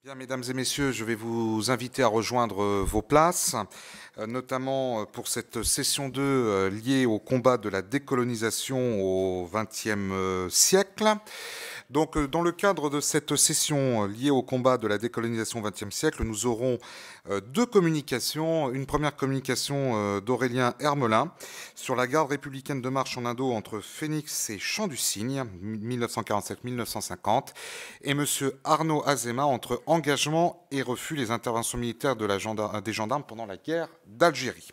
Bien, mesdames et messieurs, je vais vous inviter à rejoindre vos places, notamment pour cette session 2 liée au combat de la décolonisation au XXe siècle. Donc, dans le cadre de cette session liée au combat de la décolonisation au XXe siècle, nous aurons deux communications. Une première communication d'Aurélien Hermelin sur la garde républicaine de marche en Indo entre Phoenix et Champ du Cygne, 1947-1950, et monsieur Arnaud Azéma entre engagement et refus des interventions militaires des gendarmes pendant la guerre d'Algérie.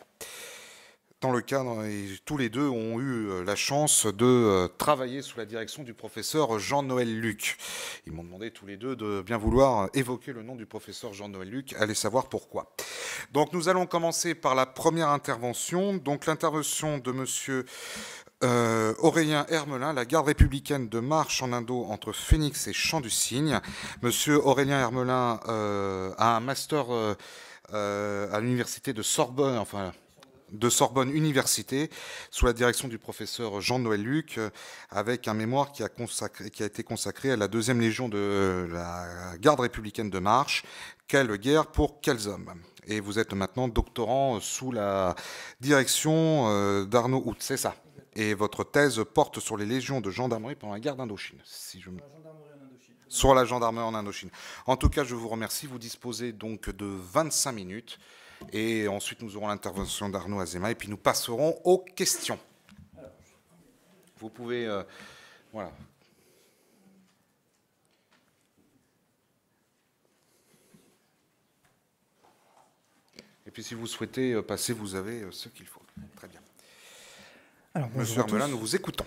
Dans le cadre, et tous les deux ont eu la chance de travailler sous la direction du professeur Jean-Noël Luc. Ils m'ont demandé tous les deux de bien vouloir évoquer le nom du professeur Jean-Noël Luc, allez savoir pourquoi. Donc nous allons commencer par la première intervention, donc l'intervention de monsieur Aurélien Hermelin, la garde républicaine de marche en Indo entre Phoenix et Champ du Cygne. Monsieur Aurélien Hermelin a un master à l'université de Sorbonne, de Sorbonne Université, sous la direction du professeur Jean-Noël Luc, avec un mémoire qui a été consacré à la deuxième légion de la garde républicaine de marche. Quelle guerre pour quels hommes? Et vous êtes maintenant doctorant sous la direction d'Arnaud Hout, c'est ça? Et votre thèse porte sur les légions de gendarmerie pendant la guerre d'Indochine. Sur la gendarmerie en Indochine. En tout cas, je vous remercie. Vous disposez donc de 25 minutes. Et ensuite, nous aurons l'intervention d'Arnaud Azéma. Et puis, nous passerons aux questions. Vous pouvez... voilà. Et puis, si vous souhaitez passer, vous avez ce qu'il faut. Très bien. Alors, monsieur Hermelin, nous vous écoutons.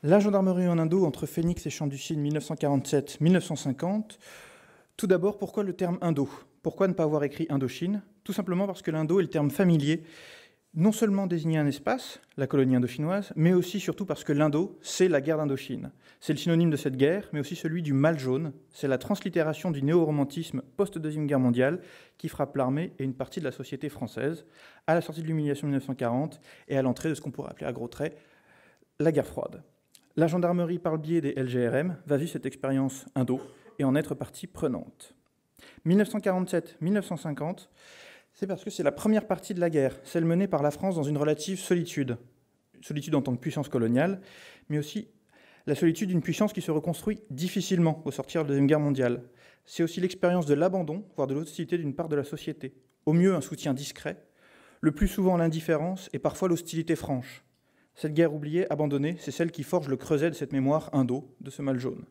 La gendarmerie en Indo entre Phoenix et Champ du Cygne 1947-1950. Tout d'abord, pourquoi le terme Indo? Pourquoi ne pas avoir écrit Indochine? Tout simplement parce que l'Indo est le terme familier, non seulement désigner un espace, la colonie indochinoise, mais aussi surtout parce que l'Indo, c'est la guerre d'Indochine. C'est le synonyme de cette guerre, mais aussi celui du mal jaune. C'est la translittération du néo-romantisme post-Deuxième Guerre mondiale qui frappe l'armée et une partie de la société française à la sortie de l'humiliation 1940 et à l'entrée de ce qu'on pourrait appeler à gros traits la guerre froide. La gendarmerie, par le biais des LGRM, va vivre cette expérience Indo et en être partie prenante. 1947-1950, c'est parce que c'est la première partie de la guerre, celle menée par la France dans une relative solitude. Solitude en tant que puissance coloniale, mais aussi la solitude d'une puissance qui se reconstruit difficilement au sortir de la Deuxième Guerre mondiale. C'est aussi l'expérience de l'abandon, voire de l'hostilité d'une part de la société. Au mieux, un soutien discret, le plus souvent l'indifférence et parfois l'hostilité franche. Cette guerre oubliée, abandonnée, c'est celle qui forge le creuset de cette mémoire indo, de ce mal jaune.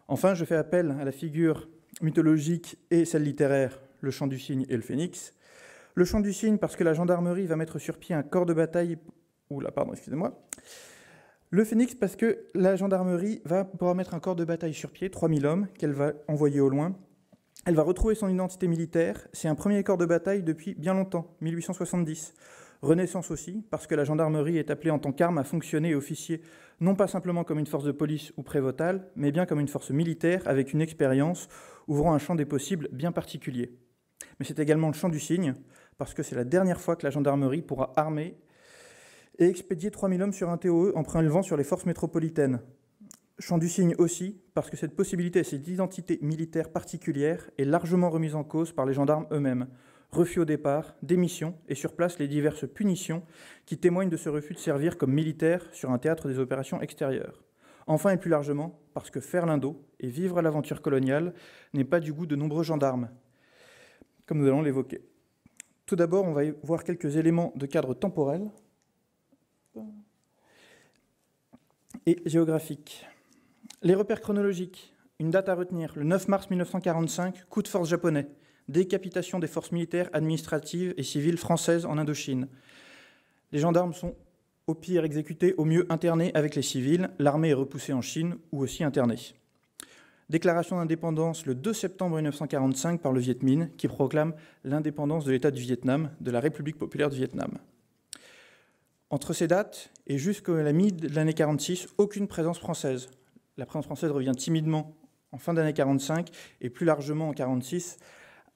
Enfin, je fais appel à la figure mythologique et celle littéraire, le Champ du Cygne et le Phénix. Le Champ du Cygne parce que la gendarmerie va mettre sur pied un corps de bataille... Le Phénix parce que la gendarmerie va pouvoir mettre un corps de bataille sur pied, 3000 hommes, qu'elle va envoyer au loin. Elle va retrouver son identité militaire. C'est un premier corps de bataille depuis bien longtemps, 1870. Renaissance aussi, parce que la gendarmerie est appelée en tant qu'arme à fonctionner et officier, non pas simplement comme une force de police ou prévôtale, mais bien comme une force militaire avec une expérience ouvrant un champ des possibles bien particulier. Mais c'est également le Champ du Cygne, parce que c'est la dernière fois que la gendarmerie pourra armer et expédier 3000 hommes sur un TOE en prélevant sur les forces métropolitaines. Champ du Cygne aussi, parce que cette possibilité et cette identité militaire particulière est largement remise en cause par les gendarmes eux-mêmes. Refus au départ, démission et sur place les diverses punitions qui témoignent de ce refus de servir comme militaire sur un théâtre des opérations extérieures. Enfin et plus largement, parce que faire l'Indo et vivre à l'aventure coloniale n'est pas du goût de nombreux gendarmes, comme nous allons l'évoquer. Tout d'abord, on va voir quelques éléments de cadre temporel et géographique. Les repères chronologiques, une date à retenir, le 9 mars 1945, coup de force japonais. Décapitation des forces militaires, administratives et civiles françaises en Indochine. Les gendarmes sont au pire exécutés, au mieux internés avec les civils. L'armée est repoussée en Chine ou aussi internée. Déclaration d'indépendance le 2 septembre 1945 par le Viet Minh qui proclame l'indépendance de l'État du Vietnam, de la République populaire du Vietnam. Entre ces dates et jusqu'à la mi de l'année 46, aucune présence française. La présence française revient timidement en fin d'année 45 et plus largement en 46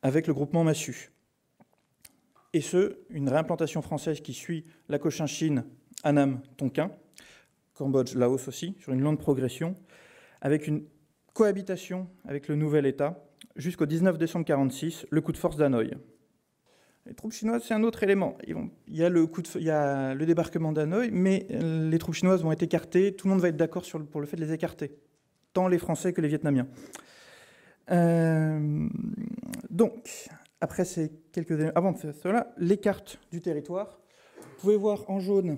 avec le groupement Massu. Et une réimplantation française qui suit la Cochinchine, Annam, Tonkin, Cambodge, Laos aussi, sur une longue progression, avec une cohabitation avec le nouvel État, jusqu'au 19 décembre 1946, le coup de force d'Hanoï. Les troupes chinoises, c'est un autre élément. Il y a le débarquement d'Hanoï, mais les troupes chinoises vont être écartées. Tout le monde va être d'accord pour le fait de les écarter, tant les Français que les Vietnamiens. Donc, après ces quelques éléments, avant de faire cela, les cartes du territoire. Vous pouvez voir en jaune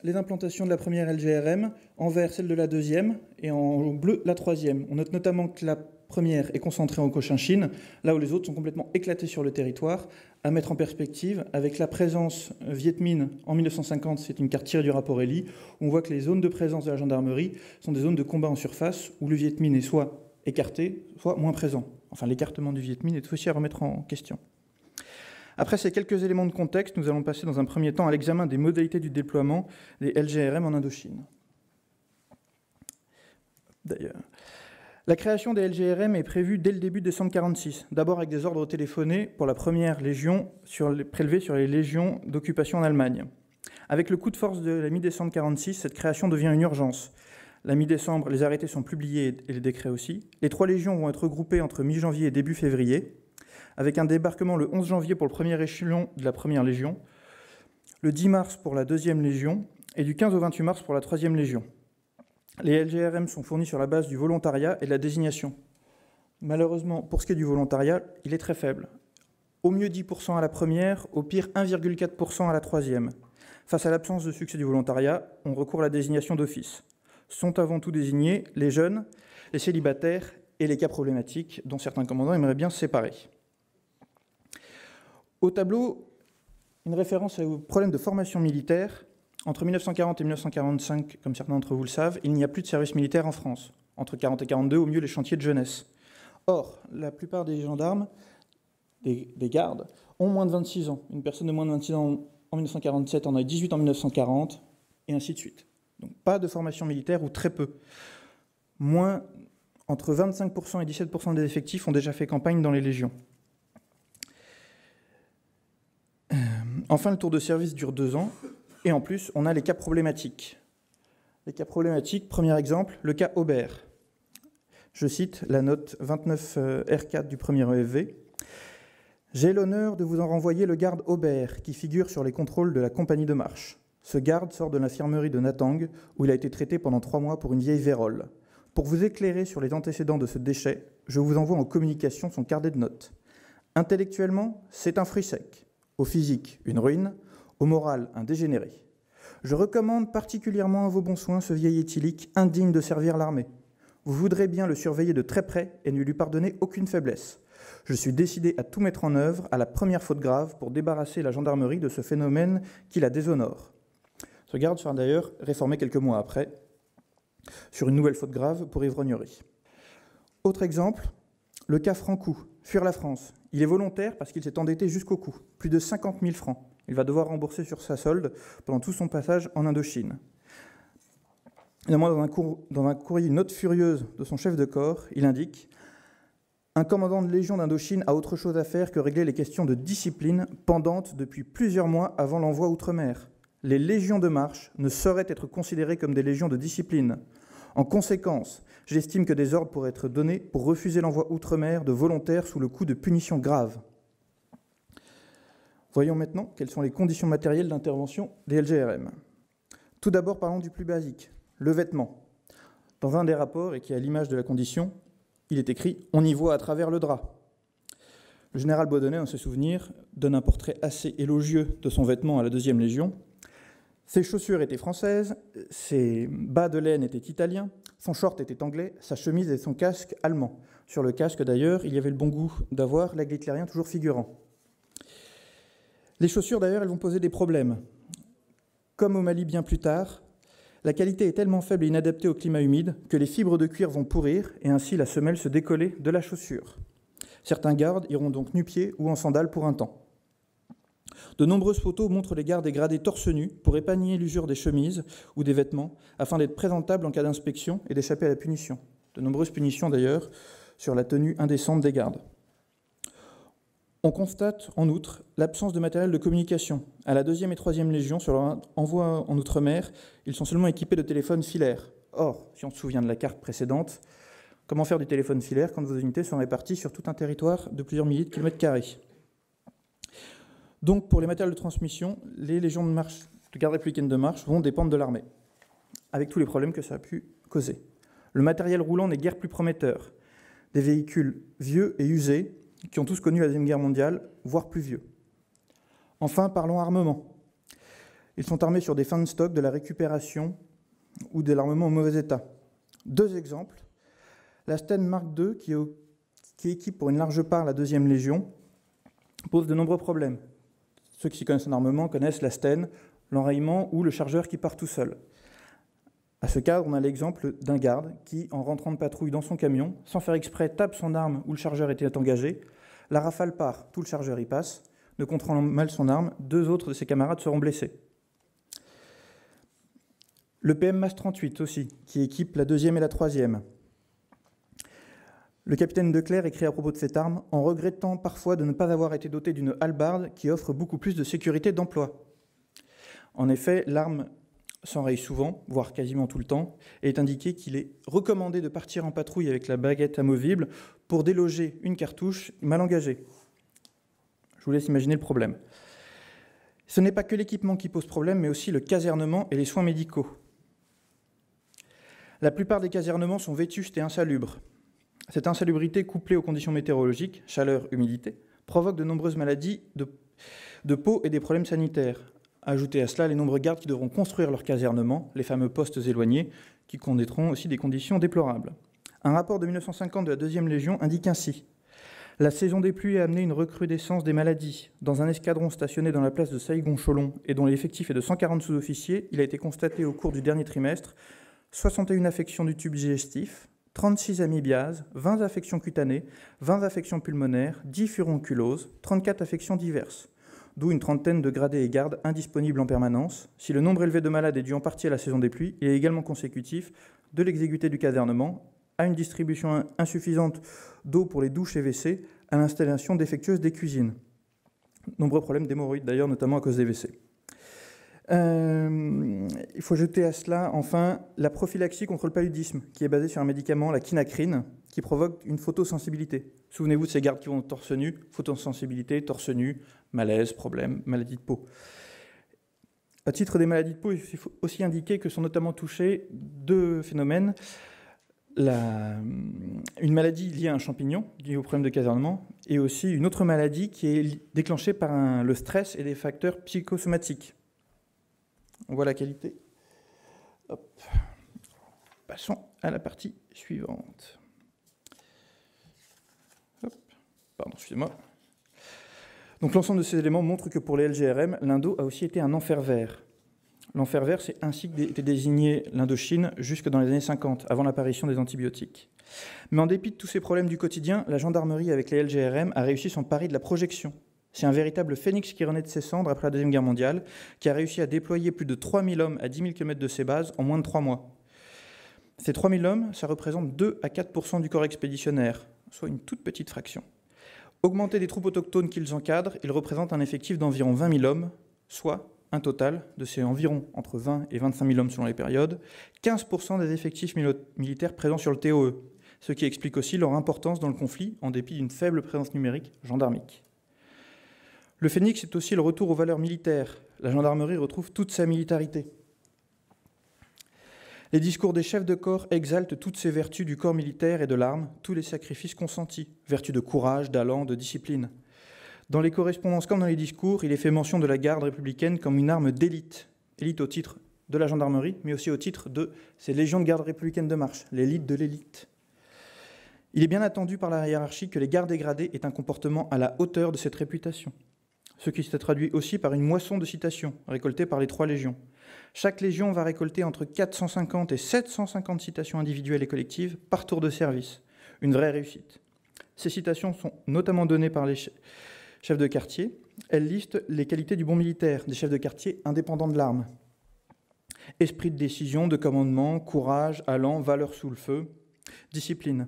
les implantations de la première LGRM, en vert celle de la deuxième, et en bleu la troisième. On note notamment que la première est concentrée en Cochinchine, là où les autres sont complètement éclatés sur le territoire. À mettre en perspective, avec la présence Viet Minh en 1950, c'est une carte tirée du rapport Elie, où on voit que les zones de présence de la gendarmerie sont des zones de combat en surface, où le Viet Minh est soit écarté, soit moins présent. Enfin, l'écartement du Viet Minh est aussi à remettre en question. Après ces quelques éléments de contexte, nous allons passer dans un premier temps à l'examen des modalités du déploiement des LGRM en Indochine. D'ailleurs, la création des LGRM est prévue dès le début de décembre 1946, d'abord avec des ordres téléphonés pour la première légion prélevée sur les légions d'occupation en Allemagne. Avec le coup de force de la mi-décembre 1946, cette création devient une urgence. La mi-décembre, les arrêtés sont publiés et les décrets aussi. Les 3 légions vont être regroupées entre mi-janvier et début février, avec un débarquement le 11 janvier pour le premier échelon de la première légion, le 10 mars pour la deuxième légion et du 15 au 28 mars pour la troisième légion. Les LGRM sont fournis sur la base du volontariat et de la désignation. Malheureusement, pour ce qui est du volontariat, il est très faible. Au mieux 10% à la première, au pire 1,4% à la troisième. Face à l'absence de succès du volontariat, on recourt à la désignation d'office. Sont avant tout désignés les jeunes, les célibataires et les cas problématiques dont certains commandants aimeraient bien se séparer. Au tableau, une référence au problème de formation militaire. Entre 1940 et 1945, comme certains d'entre vous le savent, il n'y a plus de service militaire en France. Entre 40 et 42, au mieux les chantiers de jeunesse. Or, la plupart des gendarmes, des gardes, ont moins de 26 ans. Une personne de moins de 26 ans en 1947 en a 18 en 1940, et ainsi de suite. Donc pas de formation militaire ou très peu. Entre 25% et 17% des effectifs ont déjà fait campagne dans les légions. Enfin, le tour de service dure 2 ans. Et en plus, on a les cas problématiques. Les cas problématiques, premier exemple, le cas Aubert. Je cite la note 29 R4 du premier EFV. « J'ai l'honneur de vous en renvoyer le garde Aubert, qui figure sur les contrôles de la compagnie de marche. Ce garde sort de l'infirmerie de Natang, où il a été traité pendant 3 mois pour une vieille vérole. Pour vous éclairer sur les antécédents de ce déchet, je vous envoie en communication son carnet de notes. Intellectuellement, c'est un fruit sec. Au physique, une ruine. Au moral, un dégénéré. Je recommande particulièrement à vos bons soins ce vieil éthylique indigne de servir l'armée. Vous voudrez bien le surveiller de très près et ne lui pardonner aucune faiblesse. Je suis décidé à tout mettre en œuvre à la première faute grave pour débarrasser la gendarmerie de ce phénomène qui la déshonore. » Ce garde sera d'ailleurs réformé quelques mois après sur une nouvelle faute grave pour ivrognerie. Autre exemple, le cas Francou, fuir la France. Il est volontaire parce qu'il s'est endetté jusqu'au cou, plus de 50 000 francs. Il va devoir rembourser sur sa solde pendant tout son passage en Indochine. Néanmoins, dans un courrier, une note furieuse de son chef de corps, il indique « Un commandant de légion d'Indochine a autre chose à faire que régler les questions de discipline pendantes depuis plusieurs mois avant l'envoi outre-mer. Les légions de marche ne sauraient être considérées comme des légions de discipline. En conséquence, j'estime que des ordres pourraient être donnés pour refuser l'envoi outre-mer de volontaires sous le coup de punitions graves. » Voyons maintenant quelles sont les conditions matérielles d'intervention des LGRM. Tout d'abord, parlons du plus basique, le vêtement. Dans un des rapports, et qui est à l'image de la condition, il est écrit « On y voit à travers le drap ». Le général Boisdonnet, dans ses souvenirs, donne un portrait assez élogieux de son vêtement à la 2e Légion. Ses chaussures étaient françaises, ses bas de laine étaient italiens, son short était anglais, sa chemise et son casque allemand. Sur le casque, d'ailleurs, il y avait le bon goût d'avoir l'aigle hitlérien toujours figurant. Les chaussures, d'ailleurs, elles vont poser des problèmes. Comme au Mali bien plus tard, la qualité est tellement faible et inadaptée au climat humide que les fibres de cuir vont pourrir et ainsi la semelle se décoller de la chaussure. Certains gardes iront donc nu-pieds ou en sandales pour un temps. De nombreuses photos montrent les gardes dégradés torse nu pour épargner l'usure des chemises ou des vêtements afin d'être présentables en cas d'inspection et d'échapper à la punition. De nombreuses punitions d'ailleurs sur la tenue indécente des gardes. On constate en outre l'absence de matériel de communication. À la 2e et 3e Légion, sur leur envoi en Outre-mer, ils sont seulement équipés de téléphones filaires. Or, si on se souvient de la carte précédente, Comment faire du téléphone filaire quand vos unités sont réparties sur tout un territoire de plusieurs milliers de kilomètres carrés? Donc, pour les matériels de transmission, les légions de garde républicaine de marche vont dépendre de l'armée, avec tous les problèmes que ça a pu causer. Le matériel roulant n'est guère plus prometteur. Des véhicules vieux et usés, qui ont tous connu la Deuxième Guerre mondiale, voire plus vieux. Enfin, parlons armement. Ils sont armés sur des fins de stock, de la récupération ou de l'armement en mauvais état. 2 exemples. La Sten Mark II, qui équipe pour une large part la 2e Légion, pose de nombreux problèmes. Ceux qui s'y connaissent en armement connaissent la Sten, l'enrayement ou le chargeur qui part tout seul. À ce cadre, on a l'exemple d'un garde qui, en rentrant de patrouille dans son camion, sans faire exprès, tape son arme où le chargeur était engagé. La rafale part, tout le chargeur y passe. Ne contrôlant mal son arme, 2 autres de ses camarades seront blessés. Le PM MAS 38 aussi, qui équipe la 2e et la 3e. Le capitaine Declercq écrit à propos de cette arme, en regrettant parfois de ne pas avoir été doté d'une hallebarde qui offre beaucoup plus de sécurité d'emploi. En effet, l'arme s'enraye souvent, voire quasiment tout le temps, et est indiqué qu'il est recommandé de partir en patrouille avec la baguette amovible pour déloger une cartouche mal engagée. Je vous laisse imaginer le problème. Ce n'est pas que l'équipement qui pose problème, mais aussi le casernement et les soins médicaux. La plupart des casernements sont vétustes et insalubres. Cette insalubrité, couplée aux conditions météorologiques, chaleur, humidité, provoque de nombreuses maladies de peau et des problèmes sanitaires. Ajoutez à cela les nombreux gardes qui devront construire leur casernement, les fameux postes éloignés, qui connaîtront aussi des conditions déplorables. Un rapport de 1950 de la 2e Légion indique ainsi: la saison des pluies a amené une recrudescence des maladies. Dans un escadron stationné dans la place de Saigon-Cholon et dont l'effectif est de 140 sous-officiers, il a été constaté au cours du dernier trimestre 61 affections du tube digestif, 36 amibiases, 20 affections cutanées, 20 affections pulmonaires, 10 furonculoses, 34 affections diverses, d'où une trentaine de gradés et gardes indisponibles en permanence. Si le nombre élevé de malades est dû en partie à la saison des pluies, il est également consécutif de l'exiguïté du casernement, à une distribution insuffisante d'eau pour les douches et WC, à l'installation défectueuse des cuisines. Nombreux problèmes d'hémorroïdes d'ailleurs, notamment à cause des WC. Il faut ajouter à cela, enfin, la prophylaxie contre le paludisme, qui est basée sur un médicament, la quinacrine, qui provoque une photosensibilité. Souvenez-vous de ces gardes qui vont torse nu, photosensibilité, torse nu, malaise, problème, maladie de peau. À titre des maladies de peau, il faut aussi indiquer que sont notamment touchés 2 phénomènes. Une maladie liée à un champignon, liée au problème de casernement, et aussi une autre maladie qui est déclenchée par le stress et des facteurs psychosomatiques. On voit la qualité. Hop. Passons à la partie suivante. Hop. Pardon, excusez-moi. Donc l'ensemble de ces éléments montre que pour les LGRM, l'Indo a aussi été un enfer vert. L'enfer vert, c'est ainsi qu'était désigné l'Indochine jusque dans les années 50, avant l'apparition des antibiotiques. Mais en dépit de tous ces problèmes du quotidien, la gendarmerie avec les LGRM a réussi son pari de la projection. C'est un véritable phénix qui renaît de ses cendres après la Deuxième Guerre mondiale, qui a réussi à déployer plus de 3000 hommes à 10 000 km de ses bases en moins de 3 mois. Ces 3000 hommes, ça représente 2 à 4% du corps expéditionnaire, soit une toute petite fraction. Augmentés des troupes autochtones qu'ils encadrent, ils représentent un effectif d'environ 20 000 hommes, soit un total de ces environ entre 20 et 25 000 hommes selon les périodes, 15% des effectifs militaires présents sur le TOE, ce qui explique aussi leur importance dans le conflit, en dépit d'une faible présence numérique gendarmique. Le Phénix est aussi le retour aux valeurs militaires. La gendarmerie retrouve toute sa militarité. Les discours des chefs de corps exaltent toutes ces vertus du corps militaire et de l'arme, tous les sacrifices consentis, vertus de courage, d'allant, de discipline. Dans les correspondances comme dans les discours, il est fait mention de la garde républicaine comme une arme d'élite. Élite au titre de la gendarmerie, mais aussi au titre de ces légions de garde républicaine de marche, l'élite de l'élite. Il est bien attendu par la hiérarchie que les gardes dégradés aient un comportement à la hauteur de cette réputation. Ce qui s'est traduit aussi par une moisson de citations récoltées par les 3 légions. Chaque légion va récolter entre 450 et 750 citations individuelles et collectives par tour de service. Une vraie réussite. Ces citations sont notamment données par les chefs de quartier. Elles listent les qualités du bon militaire, des chefs de quartier indépendants de l'arme. Esprit de décision, de commandement, courage, allant, valeur sous le feu, discipline.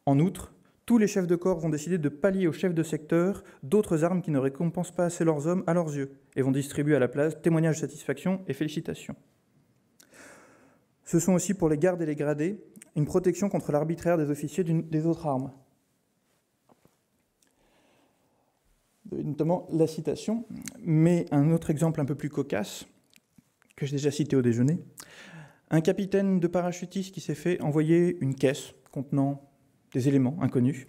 En outre, tous les chefs de corps vont décider de pallier aux chefs de secteur d'autres armes qui ne récompensent pas assez leurs hommes à leurs yeux et vont distribuer à la place témoignages de satisfaction et félicitations. Ce sont aussi pour les gardes et les gradés une protection contre l'arbitraire des officiers des autres armes. Notamment la citation, mais un autre exemple un peu plus cocasse, que j'ai déjà cité au déjeuner. Un capitaine de parachutistes qui s'est fait envoyer une caisse contenant des éléments inconnus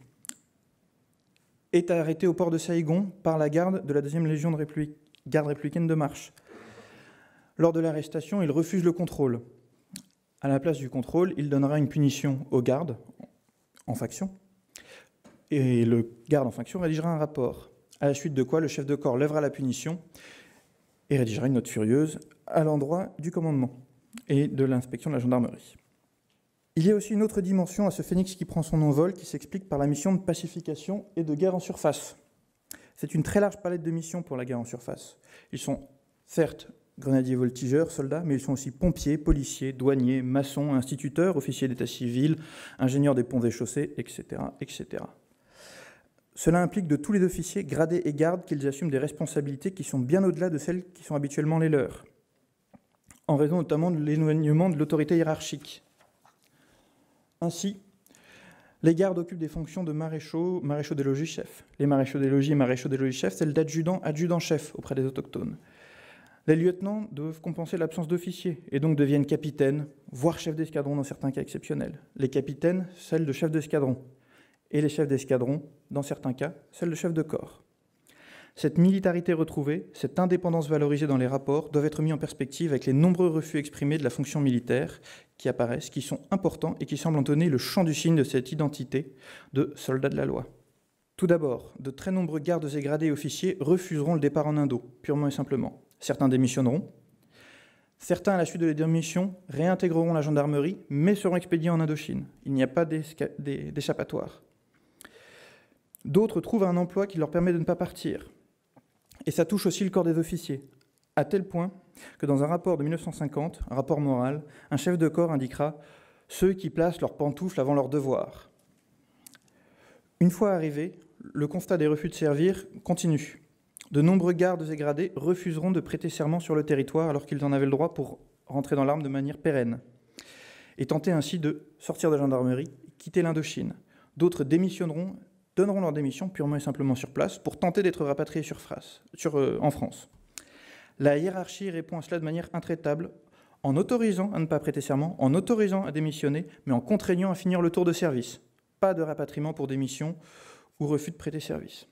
est arrêté au port de Saïgon par la garde de la 2e Légion de garde républicaine de marche. Lors de l'arrestation, il refuse le contrôle. À la place du contrôle, il donnera une punition au garde en faction, et le garde en faction rédigera un rapport, à la suite de quoi le chef de corps lèvera la punition et rédigera une note furieuse à l'endroit du commandement et de l'inspection de la gendarmerie. Il y a aussi une autre dimension à ce phénix qui prend son envol, qui s'explique par la mission de pacification et de guerre en surface. C'est une très large palette de missions pour la guerre en surface. Ils sont certes grenadiers voltigeurs, soldats, mais ils sont aussi pompiers, policiers, douaniers, maçons, instituteurs, officiers d'état civil, ingénieurs des ponts et chaussées, etc., etc. Cela implique de tous les officiers, gradés et gardes, qu'ils assument des responsabilités qui sont bien au-delà de celles qui sont habituellement les leurs, en raison notamment de l'éloignement de l'autorité hiérarchique. Ainsi, les gardes occupent des fonctions de maréchaux des logis-chefs. Les maréchaux des logis et maréchaux des logis-chefs, celles d'adjudants, adjudants-chefs auprès des autochtones. Les lieutenants doivent compenser l'absence d'officiers et donc deviennent capitaines, voire chefs d'escadron dans certains cas exceptionnels. Les capitaines, celles de chefs d'escadron. Et les chefs d'escadron, dans certains cas, celles de chefs de corps. Cette militarité retrouvée, cette indépendance valorisée dans les rapports doivent être mis en perspective avec les nombreux refus exprimés de la fonction militaire qui apparaissent, qui sont importants et qui semblent en donner le champ du signe de cette identité de soldats de la loi. Tout d'abord, de très nombreux gardes et gradés officiers refuseront le départ en Indo, purement et simplement. Certains démissionneront. Certains, à la suite de la démission, réintégreront la gendarmerie, mais seront expédiés en Indochine. Il n'y a pas d'échappatoire. D'autres trouvent un emploi qui leur permet de ne pas partir. Et ça touche aussi le corps des officiers, à tel point que dans un rapport de 1950, un rapport moral, un chef de corps indiquera « ceux qui placent leurs pantoufles avant leurs devoirs ». Une fois arrivé, le constat des refus de servir continue. De nombreux gardes et gradés refuseront de prêter serment sur le territoire alors qu'ils en avaient le droit pour rentrer dans l'arme de manière pérenne, et tenter ainsi de sortir de la gendarmerie, quitter l'Indochine. D'autres démissionneront, donneront leur démission purement et simplement sur place pour tenter d'être rapatriés en France. La hiérarchie répond à cela de manière intraitable, en autorisant à ne pas prêter serment, en autorisant à démissionner, mais en contraignant à finir le tour de service. Pas de rapatriement pour démission ou refus de prêter service.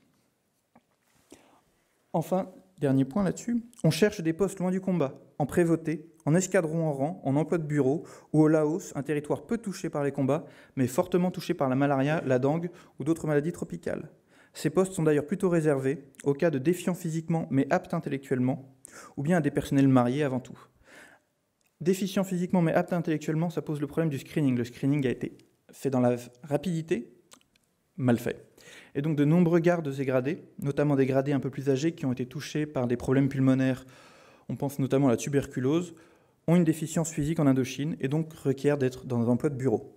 Enfin, dernier point là-dessus, on cherche des postes loin du combat, en prévôté, en escadron en rang, en emploi de bureau, ou au Laos, un territoire peu touché par les combats, mais fortement touché par la malaria, la dengue ou d'autres maladies tropicales. Ces postes sont d'ailleurs plutôt réservés aux cas de défiants physiquement mais aptes intellectuellement, ou bien à des personnels mariés avant tout. Déficient physiquement mais aptes intellectuellement, ça pose le problème du screening. Le screening a été fait dans la rapidité, mal fait. Et donc de nombreux gardes et gradés, notamment des gradés un peu plus âgés qui ont été touchés par des problèmes pulmonaires, on pense notamment à la tuberculose, ont une déficience physique en Indochine et donc requièrent d'être dans un emploi de bureau.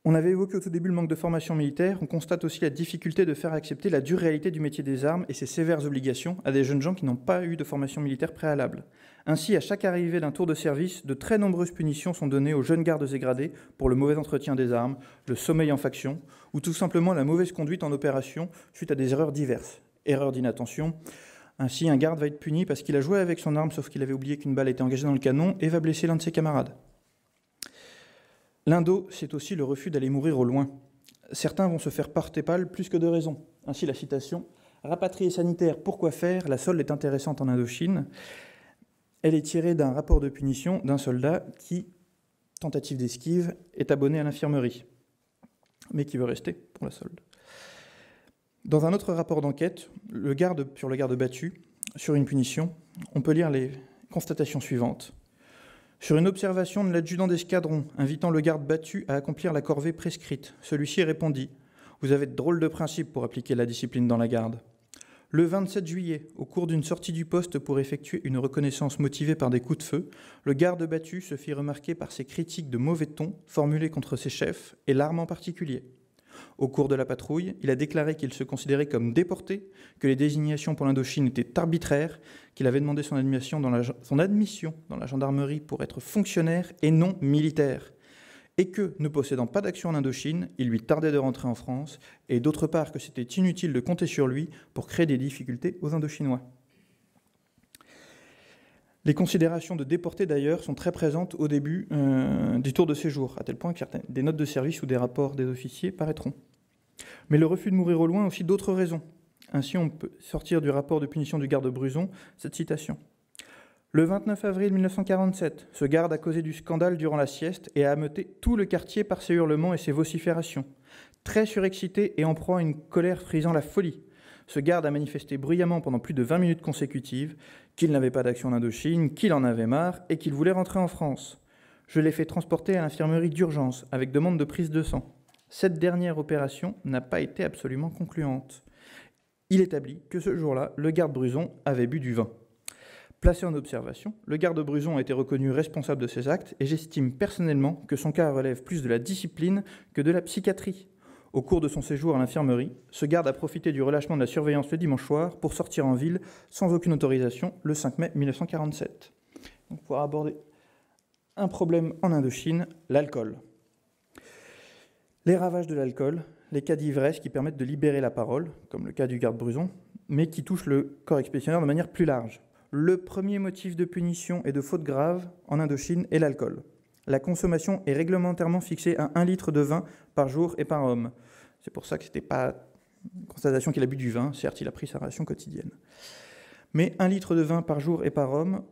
On avait évoqué au tout début le manque de formation militaire, on constate aussi la difficulté de faire accepter la dure réalité du métier des armes et ses sévères obligations à des jeunes gens qui n'ont pas eu de formation militaire préalable. Ainsi, à chaque arrivée d'un tour de service, de très nombreuses punitions sont données aux jeunes gardes et gradés pour le mauvais entretien des armes, le sommeil en faction, ou tout simplement la mauvaise conduite en opération suite à des erreurs diverses. Erreurs d'inattention. Ainsi, un garde va être puni parce qu'il a joué avec son arme sauf qu'il avait oublié qu'une balle était engagée dans le canon et va blesser l'un de ses camarades. L'Indo, c'est aussi le refus d'aller mourir au loin. Certains vont se faire porter pâle plus que de raison. Ainsi, la citation « Rapatrié sanitaire, pourquoi faire ? La solde est intéressante en Indochine ». Elle est tirée d'un rapport de punition d'un soldat qui, tentative d'esquive, est abonné à l'infirmerie, mais qui veut rester pour la solde. Dans un autre rapport d'enquête, sur le garde battu, sur une punition, on peut lire les constatations suivantes. Sur une observation de l'adjudant d'escadron invitant le garde battu à accomplir la corvée prescrite, celui-ci répondit « Vous avez de drôles de principes pour appliquer la discipline dans la garde ». Le 27 juillet, au cours d'une sortie du poste pour effectuer une reconnaissance motivée par des coups de feu, le garde battu se fit remarquer par ses critiques de mauvais ton formulées contre ses chefs et l'arme en particulier. Au cours de la patrouille, il a déclaré qu'il se considérait comme déporté, que les désignations pour l'Indochine étaient arbitraires, qu'il avait demandé son admission dans la gendarmerie pour être fonctionnaire et non militaire. et que, ne possédant pas d'action en Indochine, il lui tardait de rentrer en France, et d'autre part que c'était inutile de compter sur lui pour créer des difficultés aux Indochinois. Les considérations de déportés, d'ailleurs, sont très présentes au début du tour de séjour, à tel point que des notes de service ou des rapports des officiers paraîtront. Mais le refus de mourir au loin a aussi d'autres raisons. Ainsi, on peut sortir du rapport de punition du garde Bruzon cette citation. Le 29 avril 1947, ce garde a causé du scandale durant la sieste et a ameuté tout le quartier par ses hurlements et ses vociférations. Très surexcité et en proie à une colère frisant la folie, ce garde a manifesté bruyamment pendant plus de 20 minutes consécutives qu'il n'avait pas d'action en Indochine, qu'il en avait marre et qu'il voulait rentrer en France. Je l'ai fait transporter à l'infirmerie d'urgence avec demande de prise de sang. Cette dernière opération n'a pas été absolument concluante. Il établit que ce jour-là, le garde Bruzon avait bu du vin. Placé en observation, le garde Bruzon a été reconnu responsable de ses actes et j'estime personnellement que son cas relève plus de la discipline que de la psychiatrie. Au cours de son séjour à l'infirmerie, ce garde a profité du relâchement de la surveillance le dimanche soir pour sortir en ville sans aucune autorisation le 5 mai 1947. Donc pour aborder un problème en Indochine, l'alcool. Les ravages de l'alcool, les cas d'ivresse qui permettent de libérer la parole, comme le cas du garde Bruzon, mais qui touchent le corps expéditionnaire de manière plus large. Le premier motif de punition et de faute grave en Indochine est l'alcool. La consommation est réglementairement fixée à 1 litre de vin par jour et par homme. C'est pour ça que ce n'était pas une constatation qu'il a bu du vin, certes il a pris sa ration quotidienne. Mais 1 litre de vin par jour et par homme,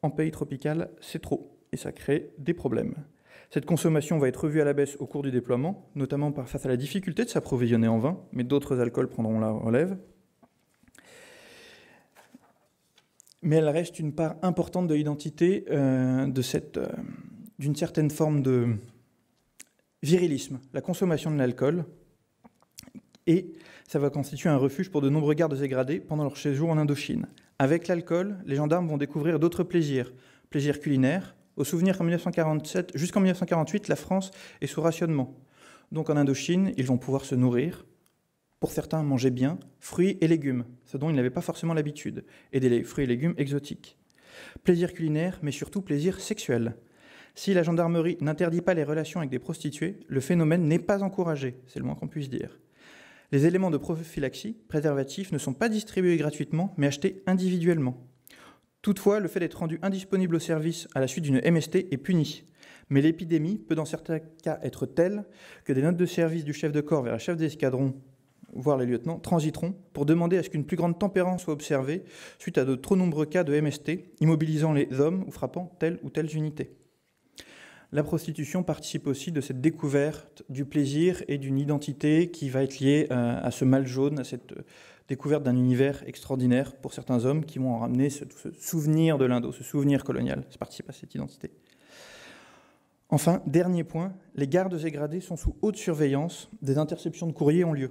en pays tropical, c'est trop, et ça crée des problèmes. Cette consommation va être revue à la baisse au cours du déploiement, notamment face à la difficulté de s'approvisionner en vin, mais d'autres alcools prendront la relève. Mais elle reste une part importante de l'identité d'une certaine forme de virilisme, la consommation de l'alcool, et ça va constituer un refuge pour de nombreux gardes égradés pendant leur séjour en Indochine. Avec l'alcool, les gendarmes vont découvrir d'autres plaisirs culinaires, au souvenir qu'en 1947, jusqu'en 1948, la France est sous rationnement. Donc en Indochine, ils vont pouvoir se nourrir, pour certains manger bien, fruits et légumes, ce dont ils n'avaient pas forcément l'habitude, et des fruits et légumes exotiques. Plaisir culinaire, mais surtout plaisir sexuel. Si la gendarmerie n'interdit pas les relations avec des prostituées, le phénomène n'est pas encouragé, c'est le moins qu'on puisse dire. Les éléments de prophylaxie, préservatifs, ne sont pas distribués gratuitement, mais achetés individuellement. Toutefois, le fait d'être rendu indisponible au service à la suite d'une MST est puni. Mais l'épidémie peut dans certains cas être telle que des notes de service du chef de corps vers la chef d'escadron, voire les lieutenants, transiteront pour demander à ce qu'une plus grande tempérance soit observée suite à de trop nombreux cas de MST, immobilisant les hommes ou frappant telle ou telle unité. La prostitution participe aussi de cette découverte du plaisir et d'une identité qui va être liée à ce mal jaune, à cette découverte d'un univers extraordinaire pour certains hommes qui vont en ramener ce souvenir de l'Indo, ce souvenir colonial. Ça participe à cette identité. Enfin, dernier point, les gardes égradés sont sous haute surveillance, des interceptions de courriers ont lieu.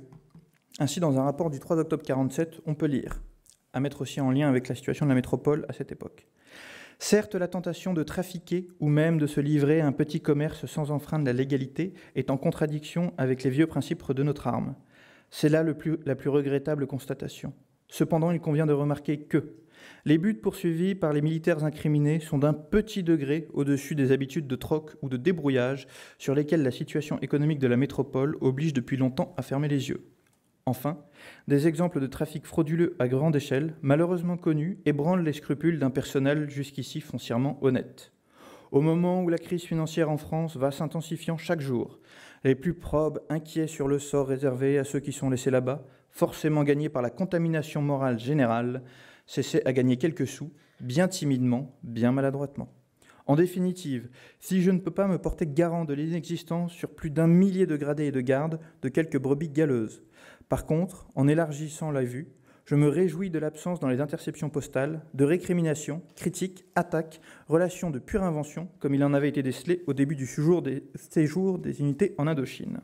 Ainsi, dans un rapport du 3 octobre 1947, on peut lire, à mettre aussi en lien avec la situation de la métropole à cette époque. Certes, la tentation de trafiquer ou même de se livrer à un petit commerce sans enfreindre la légalité est en contradiction avec les vieux principes de notre arme. C'est là la plus regrettable constatation. Cependant, il convient de remarquer que les buts poursuivis par les militaires incriminés sont d'un petit degré au-dessus des habitudes de troc ou de débrouillage sur lesquelles la situation économique de la métropole oblige depuis longtemps à fermer les yeux. Enfin, des exemples de trafic frauduleux à grande échelle, malheureusement connus, ébranlent les scrupules d'un personnel jusqu'ici foncièrement honnête. Au moment où la crise financière en France va s'intensifiant chaque jour, les plus probes, inquiets sur le sort réservé à ceux qui sont laissés là-bas, forcément gagnés par la contamination morale générale, cessaient à gagner quelques sous, bien timidement, bien maladroitement. En définitive, si je ne peux pas me porter garant de l'inexistence sur plus d'1 millier de gradés et de gardes de quelques brebis galeuses, par contre, en élargissant la vue, je me réjouis de l'absence dans les interceptions postales de récriminations, critiques, attaques, relations de pure invention, comme il en avait été décelé au début du séjour des unités en Indochine.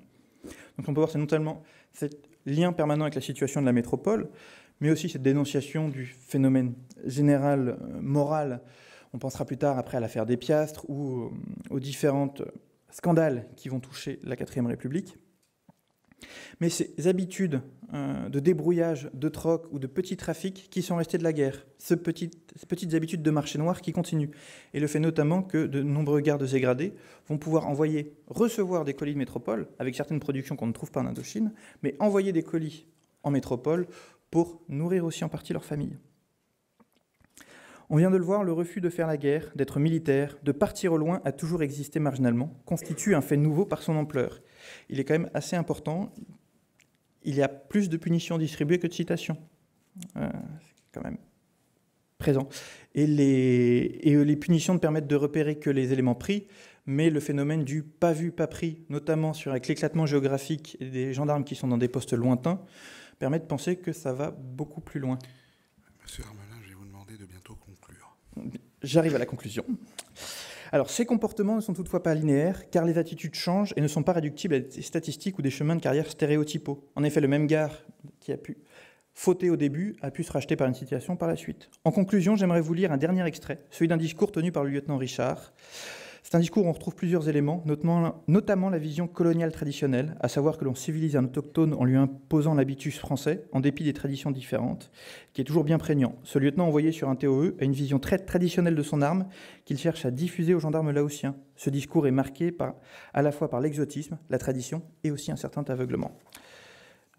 Donc on peut voir c'est notamment ce lien permanent avec la situation de la métropole, mais aussi cette dénonciation du phénomène général moral. On pensera plus tard après à l'affaire des Piastres ou aux différents scandales qui vont toucher la 4e République. Mais ces habitudes de débrouillage, de troc ou de petits trafics qui sont restées de la guerre, ces petites habitudes de marché noir qui continuent. Et le fait notamment que de nombreux gardes dégradés vont pouvoir recevoir des colis de métropole, avec certaines productions qu'on ne trouve pas en Indochine, mais envoyer des colis en métropole pour nourrir aussi en partie leur famille. On vient de le voir, le refus de faire la guerre, d'être militaire, de partir au loin a toujours existé marginalement, constitue un fait nouveau par son ampleur. Il est quand même assez important. Il y a plus de punitions distribuées que de citations. C'est quand même présent. Et les punitions ne permettent de repérer que les éléments pris, mais le phénomène du pas vu, pas pris, notamment avec l'éclatement géographique et des gendarmes qui sont dans des postes lointains, permet de penser que ça va beaucoup plus loin. Monsieur Hermelin, je vais vous demander de bientôt conclure. J'arrive à la conclusion. Alors, ces comportements ne sont toutefois pas linéaires, car les attitudes changent et ne sont pas réductibles à des statistiques ou des chemins de carrière stéréotypaux. En effet, le même gars qui a pu fauter au début a pu se racheter par une situation par la suite. En conclusion, j'aimerais vous lire un dernier extrait, celui d'un discours tenu par le lieutenant Richard. C'est un discours où on retrouve plusieurs éléments, notamment la vision coloniale traditionnelle, à savoir que l'on civilise un autochtone en lui imposant l'habitus français, en dépit des traditions différentes, qui est toujours bien prégnant. Ce lieutenant envoyé sur un TOE a une vision très traditionnelle de son arme qu'il cherche à diffuser aux gendarmes laotiens. Ce discours est marqué à la fois par l'exotisme, la tradition et aussi un certain aveuglement.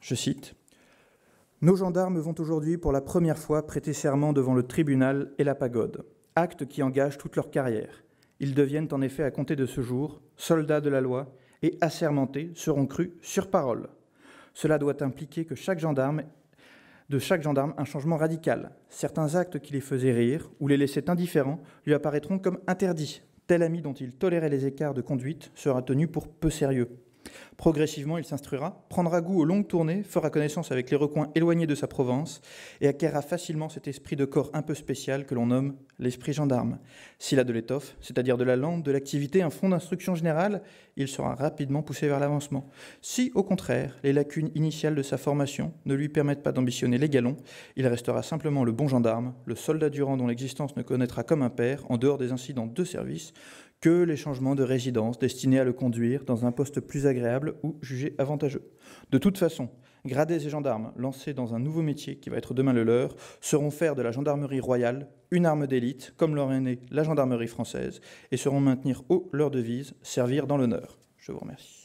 Je cite. « Nos gendarmes vont aujourd'hui pour la première fois prêter serment devant le tribunal et la pagode, acte qui engage toute leur carrière. Ils deviennent en effet, à compter de ce jour, soldats de la loi et assermentés seront crus sur parole. Cela doit impliquer de chaque gendarme un changement radical. Certains actes qui les faisaient rire ou les laissaient indifférents lui apparaîtront comme interdits. Tel ami dont il tolérait les écarts de conduite sera tenu pour peu sérieux. Progressivement, il s'instruira, prendra goût aux longues tournées, fera connaissance avec les recoins éloignés de sa province et acquérera facilement cet esprit de corps un peu spécial que l'on nomme l'esprit gendarme. S'il a de l'étoffe, c'est-à-dire de la langue, de l'activité, un fond d'instruction générale, il sera rapidement poussé vers l'avancement. Si, au contraire, les lacunes initiales de sa formation ne lui permettent pas d'ambitionner les galons, il restera simplement le bon gendarme, le soldat du rang dont l'existence ne connaîtra comme un père, en dehors des incidents de service, que les changements de résidence destinés à le conduire dans un poste plus agréable ou jugé avantageux. De toute façon, gradés et gendarmes lancés dans un nouveau métier qui va être demain le leur sauront faire de la gendarmerie royale une arme d'élite, comme leur est née la gendarmerie française, et sauront maintenir haut leur devise, servir dans l'honneur. Je vous remercie.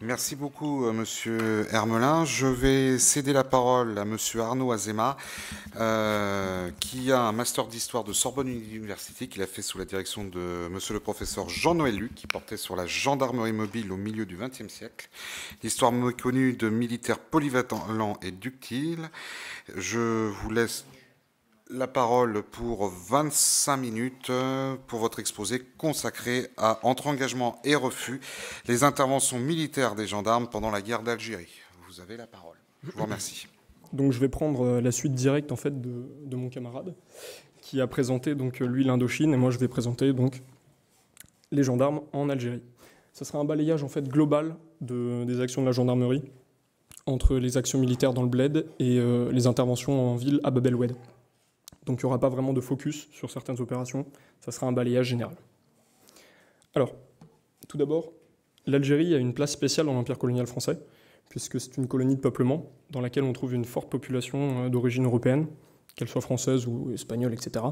Merci beaucoup, Monsieur Hermelin. Je vais céder la parole à Monsieur Arnaud Azéma, qui a un master d'histoire de Sorbonne Université qu'il a fait sous la direction de Monsieur le professeur Jean-Noël Luc, qui portait sur la gendarmerie mobile au milieu du XXe siècle, l'histoire méconnue de militaires polyvalents et ductiles. Je vous laisse la parole pour 25 minutes pour votre exposé consacré à Entre engagement et refus, les interventions militaires des gendarmes pendant la guerre d'Algérie. Vous avez la parole. Je vous remercie. Donc je vais prendre la suite directe en fait de mon camarade qui a présenté donc lui l'Indochine et moi je vais présenter donc les gendarmes en Algérie. Ça sera un balayage en fait global des actions de la gendarmerie entre les actions militaires dans le bled et les interventions en ville à Bab el Oued. Donc il n'y aura pas vraiment de focus sur certaines opérations, ça sera un balayage général. Alors, tout d'abord, l'Algérie a une place spéciale dans l'Empire colonial français, puisque c'est une colonie de peuplement dans laquelle on trouve une forte population d'origine européenne, qu'elle soit française ou espagnole, etc.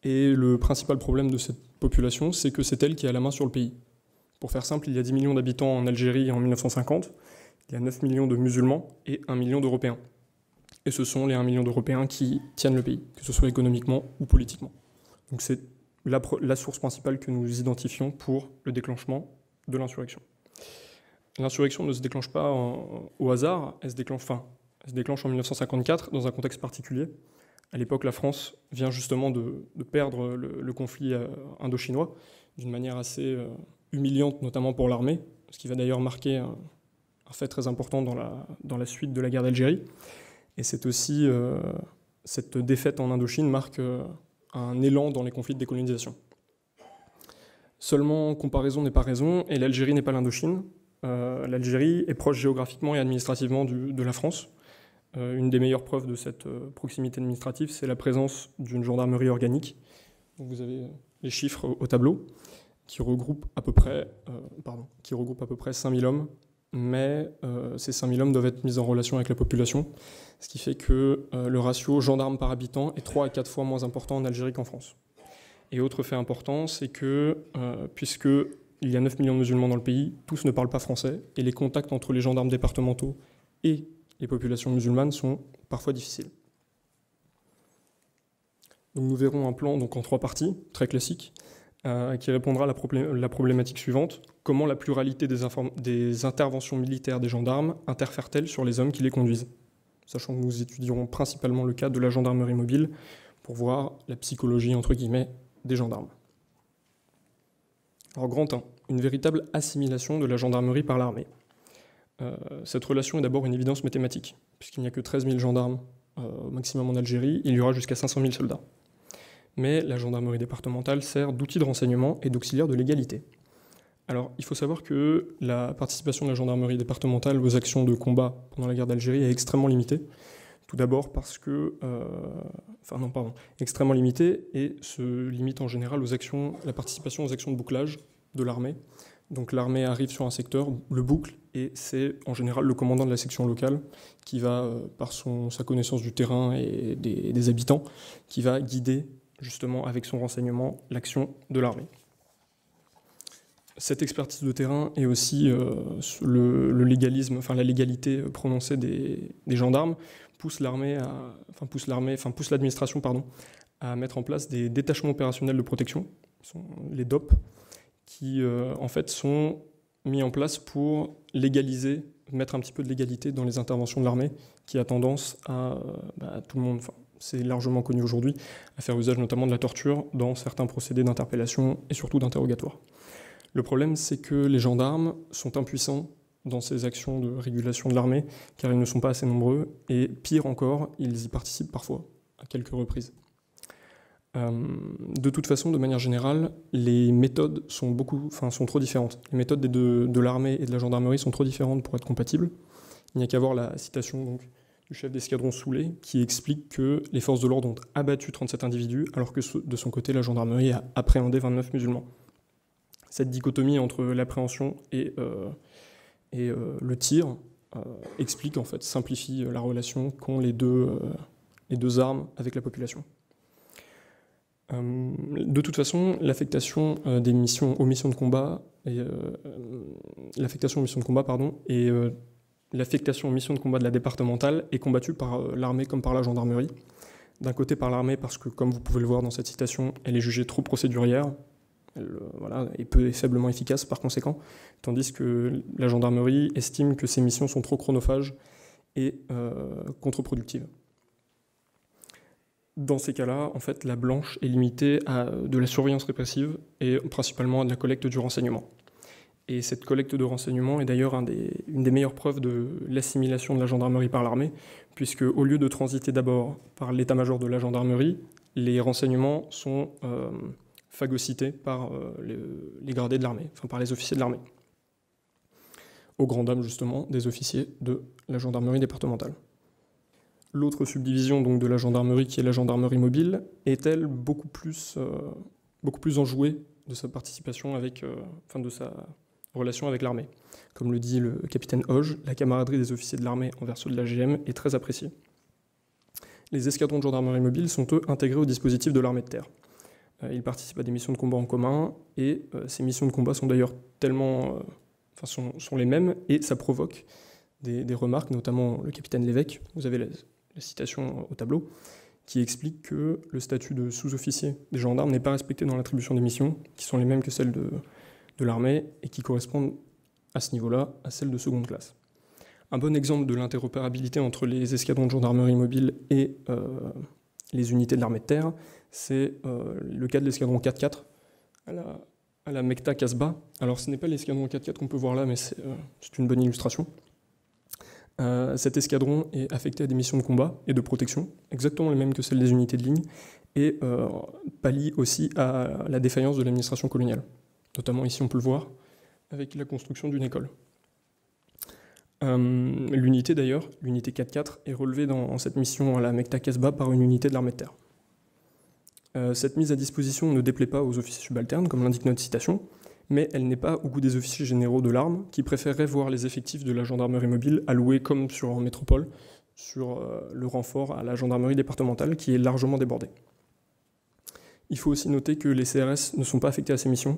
Et le principal problème de cette population, c'est que c'est elle qui a la main sur le pays. Pour faire simple, il y a 10 millions d'habitants en Algérie en 1950, il y a 9 millions de musulmans et 1 million d'Européens. Et ce sont les 1 million d'Européens qui tiennent le pays, que ce soit économiquement ou politiquement. Donc c'est la source principale que nous identifions pour le déclenchement de l'insurrection. L'insurrection ne se déclenche pas au hasard, elle se déclenche en 1954 dans un contexte particulier. À l'époque, la France vient justement de perdre le conflit indo-chinois d'une manière assez humiliante, notamment pour l'armée, ce qui va d'ailleurs marquer un fait très important dans la suite de la guerre d'Algérie. Et c'est aussi, cette défaite en Indochine marque un élan dans les conflits de décolonisation. Seulement, comparaison n'est pas raison, et l'Algérie n'est pas l'Indochine. L'Algérie est proche géographiquement et administrativement de la France. Une des meilleures preuves de cette proximité administrative, c'est la présence d'une gendarmerie organique. Donc vous avez les chiffres au tableau, qui regroupe à peu près 5000 hommes, mais ces 5000 hommes doivent être mis en relation avec la population, ce qui fait que le ratio gendarmes par habitant est 3 à 4 fois moins important en Algérie qu'en France. Et autre fait important, c'est que puisqu'il y a 9 millions de musulmans dans le pays, tous ne parlent pas français, et les contacts entre les gendarmes départementaux et les populations musulmanes sont parfois difficiles. Donc nous verrons un plan donc, en 3 parties, très classique, qui répondra à la problématique suivante. Comment la pluralité des interventions militaires des gendarmes interfère-t-elle sur les hommes qui les conduisent? Sachant que nous étudierons principalement le cas de la gendarmerie mobile pour voir la psychologie, entre guillemets, des gendarmes. Alors, grand 1, une véritable assimilation de la gendarmerie par l'armée. Cette relation est d'abord une évidence mathématique, puisqu'il n'y a que 13 000 gendarmes au maximum en Algérie, il y aura jusqu'à 500 000 soldats. Mais la gendarmerie départementale sert d'outil de renseignement et d'auxiliaire de l'égalité. Alors, il faut savoir que la participation de la gendarmerie départementale aux actions de combat pendant la guerre d'Algérie est extrêmement limitée. Tout d'abord parce que... extrêmement limitée et se limite en général la participation aux actions de bouclage de l'armée. Donc l'armée arrive sur un secteur, le boucle, et c'est en général le commandant de la section locale qui va, par sa connaissance du terrain et des habitants, qui va guider justement avec son renseignement l'action de l'armée. Cette expertise de terrain et aussi le légalisme, enfin la légalité prononcée des gendarmes pousse l'administration à mettre en place des détachements opérationnels de protection, les DOP, qui en fait sont mis en place pour légaliser, mettre un petit peu de légalité dans les interventions de l'armée, qui a tendance à tout le monde, c'est largement connu aujourd'hui, à faire usage notamment de la torture dans certains procédés d'interpellation et surtout d'interrogatoire. Le problème, c'est que les gendarmes sont impuissants dans ces actions de régulation de l'armée, car ils ne sont pas assez nombreux, et pire encore, ils y participent parfois, à quelques reprises. De toute façon, de manière générale, les méthodes sont trop différentes. Les méthodes de l'armée et de la gendarmerie sont trop différentes pour être compatibles. Il n'y a qu'à voir la citation donc, du chef d'escadron Soulet, qui explique que les forces de l'ordre ont abattu 37 individus, alors que de son côté, la gendarmerie a appréhendé 29 musulmans. Cette dichotomie entre l'appréhension et le tir explique, en fait, simplifie la relation qu'ont les deux armes avec la population. De toute façon, l'affectation aux missions de combat et l'affectation aux missions de combat de la départementale est combattue par l'armée comme par la gendarmerie. D'un côté par l'armée parce que, comme vous pouvez le voir dans cette citation, elle est jugée trop procédurière, et peu et faiblement efficace par conséquent, tandis que la gendarmerie estime que ces missions sont trop chronophages et contre-productives. Dans ces cas-là, en fait, la blanche est limitée à de la surveillance répressive et principalement à de la collecte du renseignement. Et cette collecte de renseignement est d'ailleurs une des meilleures preuves de l'assimilation de la gendarmerie par l'armée, puisque au lieu de transiter d'abord par l'état-major de la gendarmerie, les renseignements sont phagocytés par les gradés de l'armée, enfin par les officiers de l'armée, aux grandes dames justement des officiers de la gendarmerie départementale. L'autre subdivision donc, de la gendarmerie, qui est la gendarmerie mobile, est-elle beaucoup plus enjouée de sa participation de sa relation avec l'armée. Comme le dit le capitaine Hoge, la camaraderie des officiers de l'armée envers ceux de la GM est très appréciée. Les escadrons de gendarmerie mobile sont eux intégrés au dispositif de l'armée de terre. Ils participent à des missions de combat en commun, et ces missions de combat sont d'ailleurs sont les mêmes, et ça provoque des remarques, notamment le capitaine Lévesque, vous avez la citation au tableau, qui explique que le statut de sous-officier des gendarmes n'est pas respecté dans l'attribution des missions, qui sont les mêmes que celles de l'armée, et qui correspondent à ce niveau-là à celles de seconde classe. Un bon exemple de l'interopérabilité entre les escadrons de gendarmerie mobile et les unités de l'armée de terre, c'est le cas de l'escadron 4-4 à la Mekta Kasbah. Alors ce n'est pas l'escadron 4-4 qu'on peut voir là, mais c'est une bonne illustration. Cet escadron est affecté à des missions de combat et de protection, exactement les mêmes que celles des unités de ligne, et pallie aussi à la défaillance de l'administration coloniale. Notamment ici on peut le voir, avec la construction d'une école. L'unité d'ailleurs, l'unité 4-4, est relevée dans cette mission à la Mekta Kasbah par une unité de l'armée de terre. Cette mise à disposition ne déplaît pas aux officiers subalternes, comme l'indique notre citation, mais elle n'est pas au goût des officiers généraux de l'arme, qui préféreraient voir les effectifs de la gendarmerie mobile alloués, comme en métropole, sur le renfort à la gendarmerie départementale, qui est largement débordée. Il faut aussi noter que les CRS ne sont pas affectés à ces missions.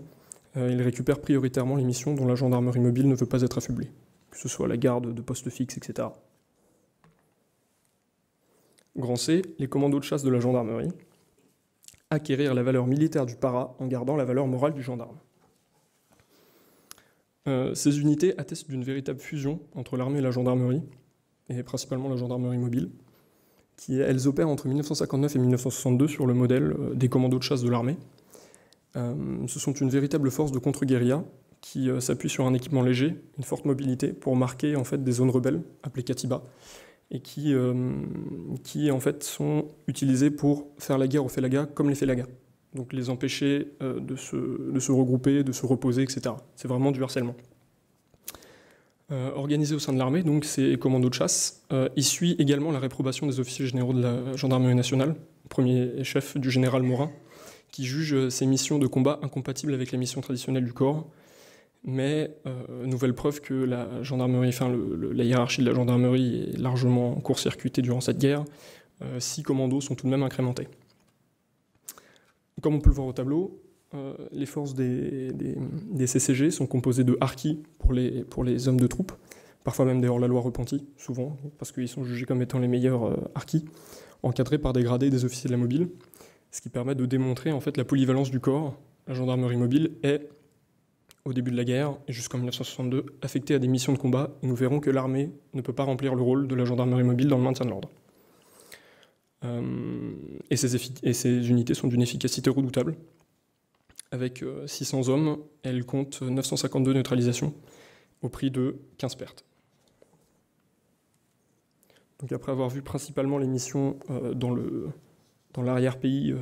Ils récupèrent prioritairement les missions dont la gendarmerie mobile ne veut pas être affublée, que ce soit la garde de postes fixes, etc. Grand C, les commandos de chasse de la gendarmerie. Acquérir la valeur militaire du para en gardant la valeur morale du gendarme. Ces unités attestent d'une véritable fusion entre l'armée et la gendarmerie, et principalement la gendarmerie mobile, elles opèrent entre 1959 et 1962 sur le modèle des commandos de chasse de l'armée. Ce sont une véritable force de contre-guérilla qui s'appuie sur un équipement léger, une forte mobilité pour marquer en fait des zones rebelles appelées Katiba et qui en fait sont utilisées pour faire la guerre aux Félagas comme les Félagas. Donc les empêcher de se regrouper, de se reposer, etc. C'est vraiment du harcèlement. Organisé au sein de l'armée, donc ces commandos de chasse, il suit également la réprobation des officiers généraux de la gendarmerie nationale, premier chef du général Morin, qui juge ces missions de combat incompatibles avec les missions traditionnelles du corps. Mais nouvelle preuve que la gendarmerie, la hiérarchie de la gendarmerie est largement court-circuitée durant cette guerre. 6 commandos sont tout de même incrémentés. Comme on peut le voir au tableau, les forces des CCG sont composées de harkis pour les hommes de troupe, parfois même des hors-la-loi repentis, souvent, parce qu'ils sont jugés comme étant les meilleurs harkis, encadrés par des gradés des officiers de la mobile, ce qui permet de démontrer en fait la polyvalence du corps. La gendarmerie mobile est, au début de la guerre, et jusqu'en 1962, affectée à des missions de combat, et nous verrons que l'armée ne peut pas remplir le rôle de la gendarmerie mobile dans le maintien de l'ordre. Et ces unités sont d'une efficacité redoutable. Avec 600 hommes, elle compte 952 neutralisations au prix de 15 pertes. Donc après avoir vu principalement les missions dans l'arrière-pays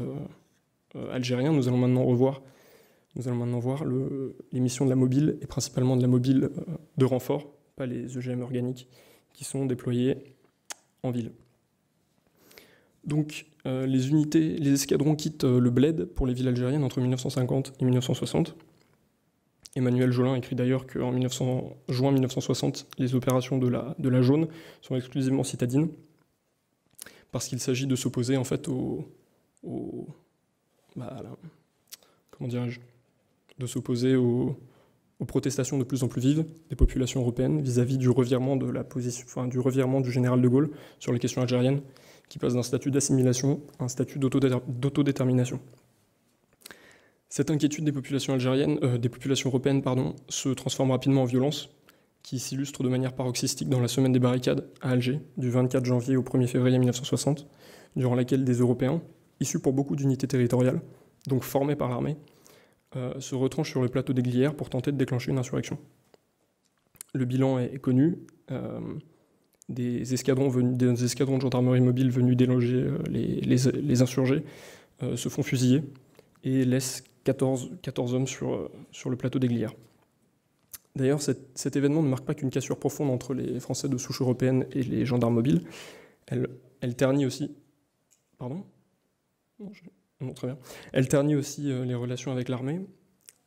algérien, nous allons maintenant voir les missions de la mobile, et principalement de la mobile de renfort, pas les EGM organiques, qui sont déployées en ville. Donc les escadrons quittent le Bled pour les villes algériennes entre 1950 et 1960. Emmanuel Jolin écrit d'ailleurs qu'en juin 1960, les opérations de la Jaune sont exclusivement citadines, parce qu'il s'agit de s'opposer en fait aux protestations de plus en plus vives des populations européennes vis-à-vis du revirement du général de Gaulle sur les questions algériennes, qui passe d'un statut d'assimilation à un statut d'autodétermination. Cette inquiétude des populations européennes, se transforme rapidement en violence, qui s'illustre de manière paroxystique dans la semaine des barricades à Alger, du 24 janvier au 1er février 1960, durant laquelle des Européens, issus pour beaucoup d'unités territoriales, donc formés par l'armée, se retranchent sur le plateau des Glières pour tenter de déclencher une insurrection. Le bilan est connu. Des escadrons de gendarmerie mobile venus déloger les insurgés se font fusiller et laissent 14 hommes sur le plateau des Glières. D'ailleurs, cet événement ne marque pas qu'une cassure profonde entre les Français de souche européenne et les gendarmes mobiles. Elle ternit aussi... Pardon ? Non, très bien. Elle ternit aussi les relations avec l'armée.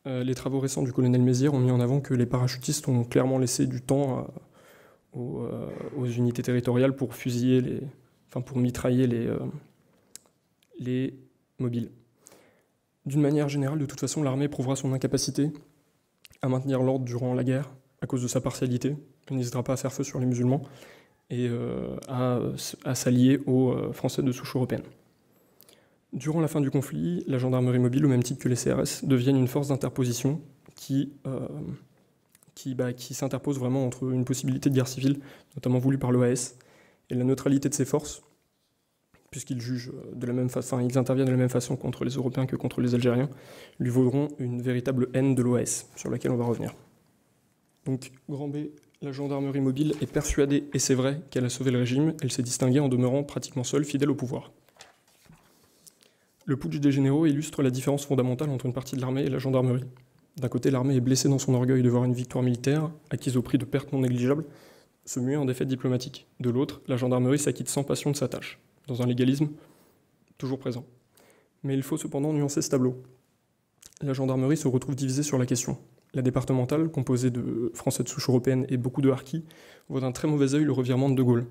Les travaux récents du colonel Mézières ont mis en avant que les parachutistes ont clairement laissé du temps aux unités territoriales pour pour mitrailler les mobiles. D'une manière générale, de toute façon, l'armée prouvera son incapacité à maintenir l'ordre durant la guerre à cause de sa partialité. Elle n'hésitera pas à faire feu sur les musulmans et à s'allier aux Français de souche européenne. Durant la fin du conflit, la gendarmerie mobile, au même titre que les CRS, deviennent une force d'interposition qui s'interpose vraiment entre une possibilité de guerre civile, notamment voulue par l'OAS, et la neutralité de ces forces, puisqu'ils jugent de la même façon, ils interviennent de la même façon contre les Européens que contre les Algériens, lui vaudront une véritable haine de l'OAS, sur laquelle on va revenir. Donc, grand B, la gendarmerie mobile est persuadée, et c'est vrai, qu'elle a sauvé le régime, elle s'est distinguée en demeurant pratiquement seule, fidèle au pouvoir. Le putsch des généraux illustre la différence fondamentale entre une partie de l'armée et la gendarmerie. D'un côté, l'armée est blessée dans son orgueil de voir une victoire militaire, acquise au prix de pertes non négligeables, se muer en défaite diplomatique. De l'autre, la gendarmerie s'acquitte sans passion de sa tâche, dans un légalisme toujours présent. Mais il faut cependant nuancer ce tableau. La gendarmerie se retrouve divisée sur la question. La départementale, composée de Français de souche européenne et beaucoup de harkis, voit d'un très mauvais œil le revirement de De Gaulle.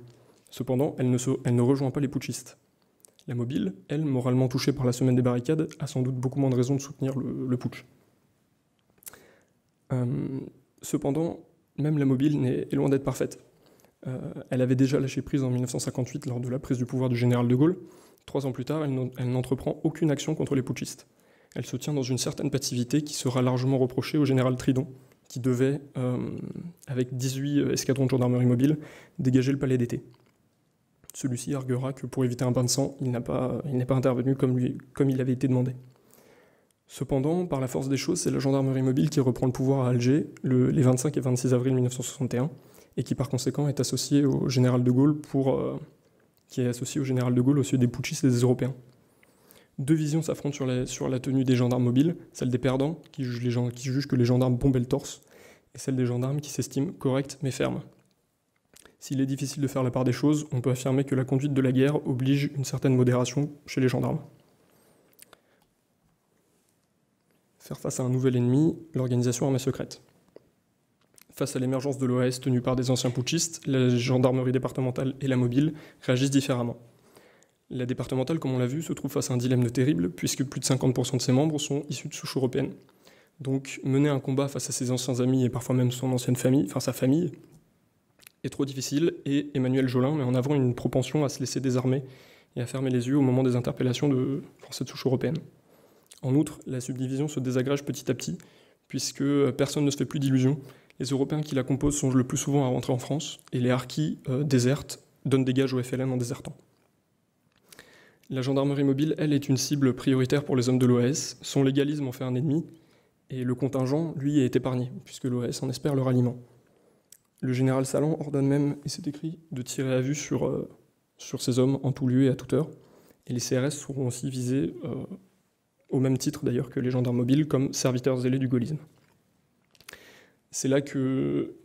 Cependant, elle ne rejoint pas les putschistes. La mobile, elle, moralement touchée par la semaine des barricades, a sans doute beaucoup moins de raisons de soutenir le putsch. Cependant, même la mobile est loin d'être parfaite. Elle avait déjà lâché prise en 1958 lors de la prise du pouvoir du général de Gaulle. 3 ans plus tard, elle n'entreprend aucune action contre les putschistes. Elle se tient dans une certaine passivité qui sera largement reprochée au général Tridon, qui devait, avec 18 escadrons de gendarmerie mobile, dégager le palais d'été. Celui-ci arguera que pour éviter un bain de sang, il n'est pas intervenu comme il avait été demandé. Cependant, par la force des choses, c'est la gendarmerie mobile qui reprend le pouvoir à Alger les 25 et 26 avril 1961, et qui par conséquent est associé au général de Gaulle au sujet des putschistes et des Européens. 2 visions s'affrontent sur la tenue des gendarmes mobiles, celle des perdants, qui jugent que les gendarmes bombaient le torse, et celle des gendarmes qui s'estiment corrects mais fermes. S'il est difficile de faire la part des choses, on peut affirmer que la conduite de la guerre oblige une certaine modération chez les gendarmes. Faire face à un nouvel ennemi, l'organisation armée secrète. Face à l'émergence de l'OAS tenue par des anciens putschistes, la gendarmerie départementale et la mobile réagissent différemment. La départementale, comme on l'a vu, se trouve face à un dilemme terrible, puisque plus de 50% de ses membres sont issus de souche européenne. Donc mener un combat face à ses anciens amis et parfois même son ancienne famille, enfin sa famille, est trop difficile, et Emmanuel Jolin met en avant une propension à se laisser désarmer et à fermer les yeux au moment des interpellations de Français de souche européenne. En outre, la subdivision se désagrège petit à petit, puisque personne ne se fait plus d'illusions. Les Européens qui la composent songent le plus souvent à rentrer en France, et les harkis désertent, donnent des gages au FLN en désertant. La gendarmerie mobile, elle, est une cible prioritaire pour les hommes de l'OAS. Son légalisme en fait un ennemi, et le contingent, lui, est épargné, puisque l'OAS en espère le ralliement. Le général Salan ordonne même, et c'est écrit, de tirer à vue sur ces hommes en tout lieu et à toute heure. Et les CRS seront aussi visés, au même titre d'ailleurs que les gendarmes mobiles, comme serviteurs zélés du gaullisme. C'est là que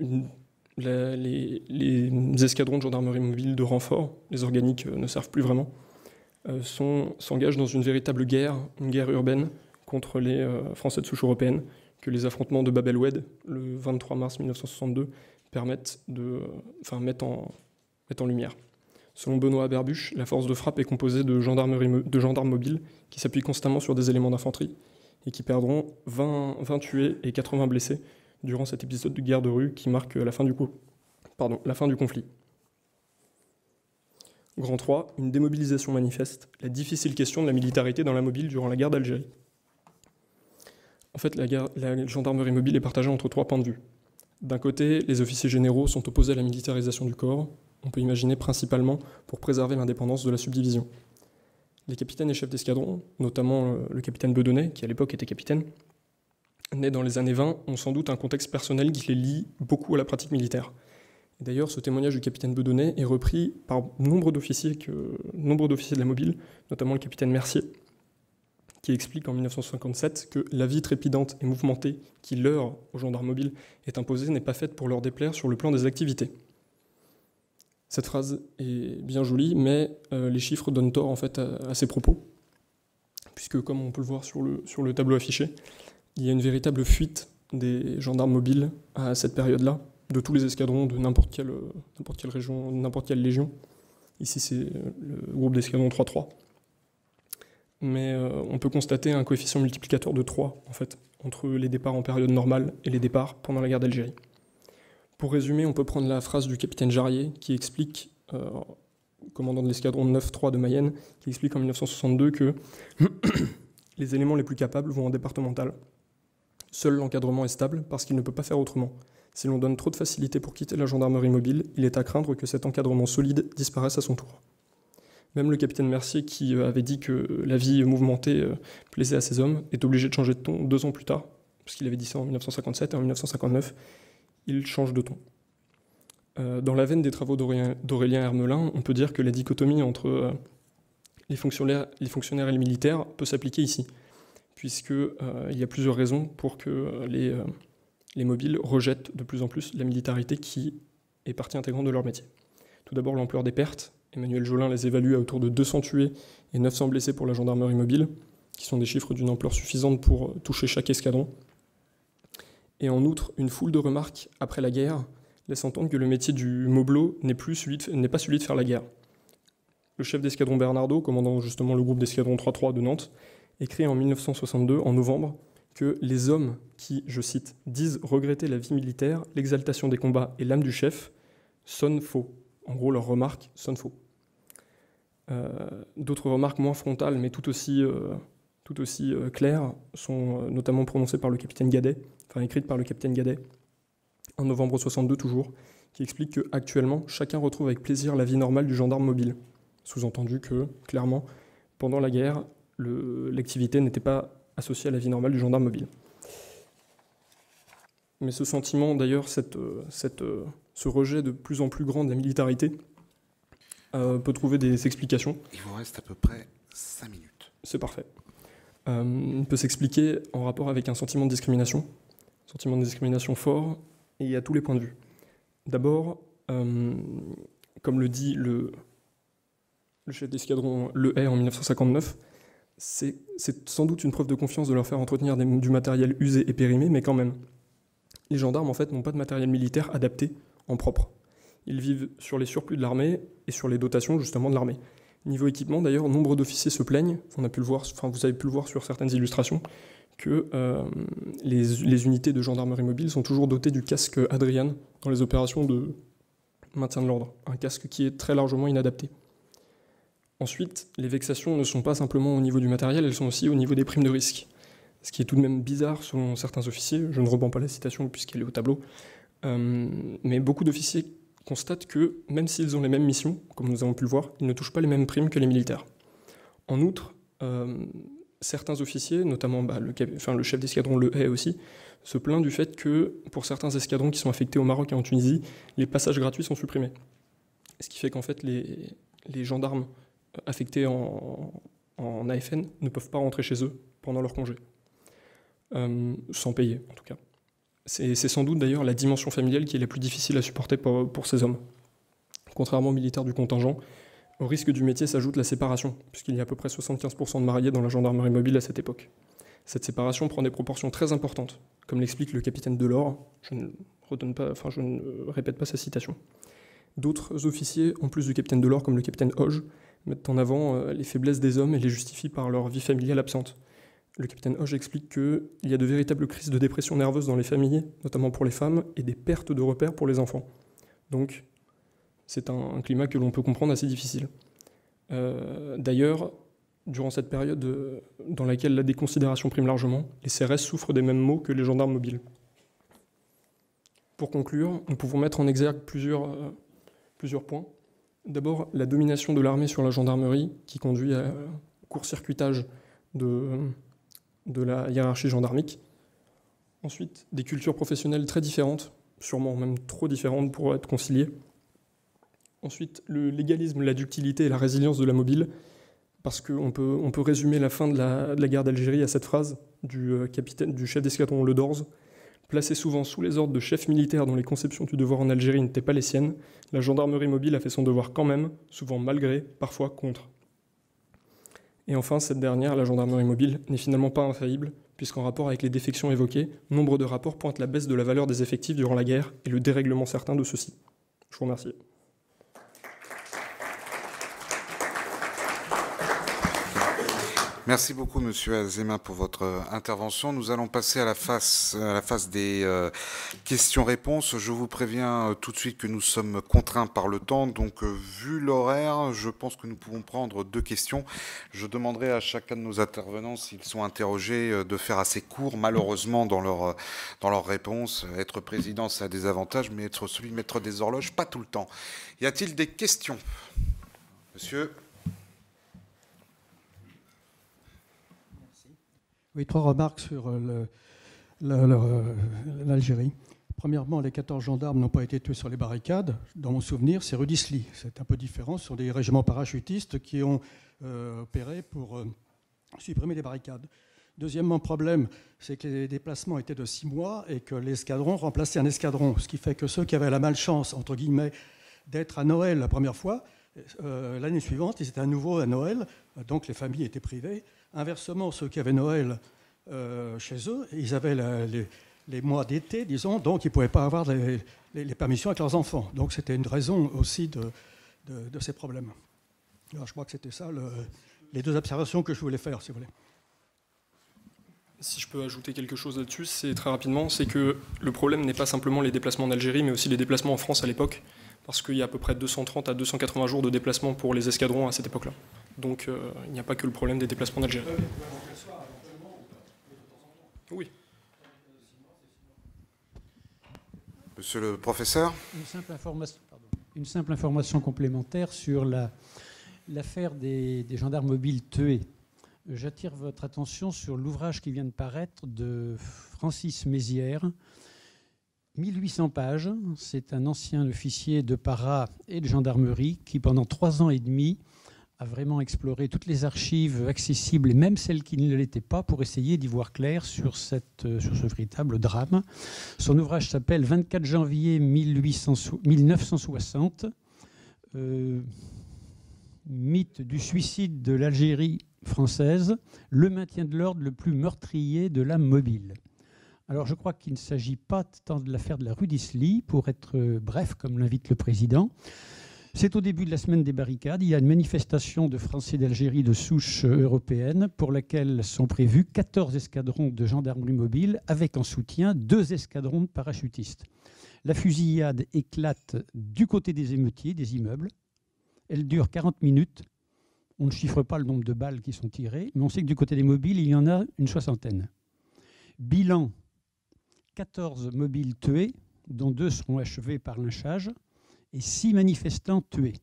les escadrons de gendarmerie mobile de renfort, les organiques ne servent plus vraiment, s'engagent dans une véritable guerre, une guerre urbaine, contre les Français de souche européenne, que les affrontements de Bab el-Oued, le 23 mars 1962, mettent en lumière. Selon Benoît Haberbusch, la force de frappe est composée de gendarmes mobiles qui s'appuient constamment sur des éléments d'infanterie et qui perdront 20 tués et 80 blessés durant cet épisode de guerre de rue qui marque la fin du conflit. Grand 3, une démobilisation manifeste, la difficile question de la militarité dans la mobile durant la guerre d'Algérie. En fait, la gendarmerie mobile est partagée entre 3 points de vue. D'un côté, les officiers généraux sont opposés à la militarisation du corps, on peut imaginer principalement pour préserver l'indépendance de la subdivision. Les capitaines et chefs d'escadron, notamment le capitaine Bedonnet, qui à l'époque était capitaine, né dans les années 20, ont sans doute un contexte personnel qui les lie beaucoup à la pratique militaire. Et d'ailleurs, ce témoignage du capitaine Bedonnet est repris par nombre d'officiers de la mobile, notamment le capitaine Mercier, qui explique en 1957 que la vie trépidante et mouvementée qui leur, aux gendarmes mobiles, est imposée n'est pas faite pour leur déplaire sur le plan des activités. Cette phrase est bien jolie, mais les chiffres donnent tort en fait à ces propos, puisque comme on peut le voir sur le tableau affiché, il y a une véritable fuite des gendarmes mobiles à cette période-là, de tous les escadrons de n'importe quelle région, n'importe quelle légion. Ici, c'est le groupe d'escadrons 3-3. Mais on peut constater un coefficient multiplicateur de 3, en fait, entre les départs en période normale et les départs pendant la guerre d'Algérie. Pour résumer, on peut prendre la phrase du capitaine Jarrier, qui explique, commandant de l'escadron 9-3 de Mayenne, qui explique en 1962 que les éléments les plus capables vont en départemental. Seul l'encadrement est stable parce qu'il ne peut pas faire autrement. Si l'on donne trop de facilité pour quitter la gendarmerie mobile, il est à craindre que cet encadrement solide disparaisse à son tour. Même le capitaine Mercier, qui avait dit que la vie mouvementée plaisait à ses hommes, est obligé de changer de ton 2 ans plus tard, parce qu'il avait dit ça en 1957 et en 1959, il change de ton. Dans la veine des travaux d'Aurélien Hermelin, on peut dire que la dichotomie entre les fonctionnaires et les militaires peut s'appliquer ici, puisqu'il y a plusieurs raisons pour que les mobiles rejettent de plus en plus la militarité qui est partie intégrante de leur métier. Tout d'abord, l'ampleur des pertes. Emmanuel Jolin les évalue à autour de 200 tués et 900 blessés pour la gendarmerie mobile. qui sont des chiffres d'une ampleur suffisante pour toucher chaque escadron. Et en outre, une foule de remarques après la guerre laisse entendre que le métier du moblo n'est pas celui de faire la guerre. Le chef d'escadron Bernardo, commandant justement le groupe d'escadron 3-3 de Nantes, écrit en 1962, en novembre, que les hommes qui, je cite, disent regretter la vie militaire, l'exaltation des combats et l'âme du chef sonnent faux. En gros, leurs remarques sonnent faux. D'autres remarques moins frontales, mais tout aussi claires, sont notamment prononcées par le capitaine Gadet, enfin écrites par le capitaine Gadet, en novembre 62 toujours, qui explique qu'actuellement, chacun retrouve avec plaisir la vie normale du gendarme mobile. Sous-entendu que, clairement, pendant la guerre, l'activité n'était pas associée à la vie normale du gendarme mobile. Mais ce sentiment, d'ailleurs, ce rejet de plus en plus grand de la militarité, peut trouver des explications. Il vous reste à peu près 5 minutes. C'est parfait. Peut s'expliquer en rapport avec un sentiment de discrimination fort, et à tous les points de vue. D'abord, comme le dit le chef d'escadron Le Hay en 1959, c'est sans doute une preuve de confiance de leur faire entretenir du matériel usé et périmé, mais quand même. Les gendarmes, en fait, n'ont pas de matériel militaire adapté en propre. Ils vivent sur les surplus de l'armée et sur les dotations, justement, de l'armée. Niveau équipement, d'ailleurs, nombre d'officiers se plaignent, vous avez pu le voir sur certaines illustrations, que les unités de gendarmerie mobile sont toujours dotées du casque Adrian dans les opérations de maintien de l'ordre, un casque qui est très largement inadapté. Ensuite, les vexations ne sont pas simplement au niveau du matériel, elles sont aussi au niveau des primes de risque. Ce qui est tout de même bizarre selon certains officiers, je ne reprends pas la citation puisqu'elle est au tableau, mais beaucoup d'officiers constatent que, même s'ils ont les mêmes missions, comme nous avons pu le voir, ils ne touchent pas les mêmes primes que les militaires. En outre, certains officiers, notamment le chef d'escadron Le Hay aussi, se plaint du fait que, pour certains escadrons qui sont affectés au Maroc et en Tunisie, les passages gratuits sont supprimés. Ce qui fait qu'en fait, les gendarmes affectés en AFN ne peuvent pas rentrer chez eux pendant leur congé, sans payer en tout cas. C'est sans doute d'ailleurs la dimension familiale qui est la plus difficile à supporter pour ces hommes. Contrairement aux militaires du contingent, au risque du métier s'ajoute la séparation, puisqu'il y a à peu près 75% de mariés dans la gendarmerie mobile à cette époque. Cette séparation prend des proportions très importantes, comme l'explique le capitaine Delors, je ne répète pas sa citation. D'autres officiers, en plus du capitaine Delors, comme le capitaine Hoge, mettent en avant les faiblesses des hommes et les justifient par leur vie familiale absente. Le capitaine Hoge explique qu'il y a de véritables crises de dépression nerveuse dans les familles, notamment pour les femmes, et des pertes de repères pour les enfants. Donc, c'est un climat que l'on peut comprendre assez difficile. D'ailleurs, durant cette période dans laquelle la déconsidération prime largement, les CRS souffrent des mêmes maux que les gendarmes mobiles. Pour conclure, nous pouvons mettre en exergue plusieurs points. D'abord, la domination de l'armée sur la gendarmerie, qui conduit à court-circuitage de la hiérarchie gendarmique. Ensuite, des cultures professionnelles très différentes, sûrement même trop différentes pour être conciliées. Ensuite, le légalisme, la ductilité et la résilience de la mobile, parce qu'on peut résumer la fin de la guerre d'Algérie à cette phrase du chef d'escadron Le Dorz. Placé souvent sous les ordres de chefs militaires dont les conceptions du devoir en Algérie n'étaient pas les siennes, la gendarmerie mobile a fait son devoir quand même, souvent malgré, parfois contre. Et enfin, cette dernière, la gendarmerie mobile, n'est finalement pas infaillible, puisqu'en rapport avec les défections évoquées, nombre de rapports pointent la baisse de la valeur des effectifs durant la guerre et le dérèglement certain de ceux-ci. Je vous remercie. Merci beaucoup, Monsieur Azéma, pour votre intervention. Nous allons passer à la phase des questions-réponses. Je vous préviens tout de suite que nous sommes contraints par le temps. Donc, vu l'horaire, je pense que nous pouvons prendre 2 questions. Je demanderai à chacun de nos intervenants, s'ils sont interrogés, de faire assez court. Malheureusement, dans leur réponse, être président, ça a des avantages, mais être celui de maître des horloges, pas tout le temps. Y a-t-il des questions, Monsieur ? Oui, 3 remarques sur l'Algérie. Premièrement, les 14 gendarmes n'ont pas été tués sur les barricades. Dans mon souvenir, c'est rue d'Isly. C'est un peu différent. Ce sont des régiments parachutistes qui ont opéré pour supprimer les barricades. Deuxièmement, problème, c'est que les déplacements étaient de 6 mois et que l'escadron remplaçait un escadron. Ce qui fait que ceux qui avaient la malchance, entre guillemets, d'être à Noël la première fois, l'année suivante, ils étaient à nouveau à Noël, donc les familles étaient privées Inversement, ceux qui avaient Noël chez eux, ils avaient les mois d'été, disons, donc ils ne pouvaient pas avoir les permissions avec leurs enfants. Donc c'était une raison aussi de ces problèmes. Alors, je crois que c'était ça les deux observations que je voulais faire, si vous voulez. Si je peux ajouter quelque chose là-dessus, c'est très rapidement, c'est que le problème n'est pas simplement les déplacements en Algérie, mais aussi les déplacements en France à l'époque, parce qu'il y a à peu près 230 à 280 jours de déplacement pour les escadrons à cette époque-là. Donc il n'y a pas que le problème des déplacements en Algérie. Oui. Monsieur le professeur ? Une simple information complémentaire sur l'affaire des gendarmes mobiles tués. J'attire votre attention sur l'ouvrage qui vient de paraître de Francis Mézières, 1800 pages. C'est un ancien officier de para et de gendarmerie qui, pendant 3 ans et demi, a vraiment exploré toutes les archives accessibles, et même celles qui ne l'étaient pas, pour essayer d'y voir clair sur ce véritable drame. Son ouvrage s'appelle « 24 janvier 1960 mythe du suicide de l'Algérie française, le maintien de l'ordre le plus meurtrier de la mobile ». Alors je crois qu'il ne s'agit pas tant de l'affaire de la rue d'Isly, pour être bref, comme l'invite le président. C'est au début de la semaine des barricades. Il y a une manifestation de Français d'Algérie de souche européenne pour laquelle sont prévus 14 escadrons de gendarmerie mobile avec en soutien 2 escadrons de parachutistes. La fusillade éclate du côté des émeutiers, des immeubles. Elle dure 40 minutes. On ne chiffre pas le nombre de balles qui sont tirées, mais on sait que du côté des mobiles, il y en a une 60aine. Bilan, 14 mobiles tués, dont 2 seront achevés par lynchage, et 6 manifestants tués.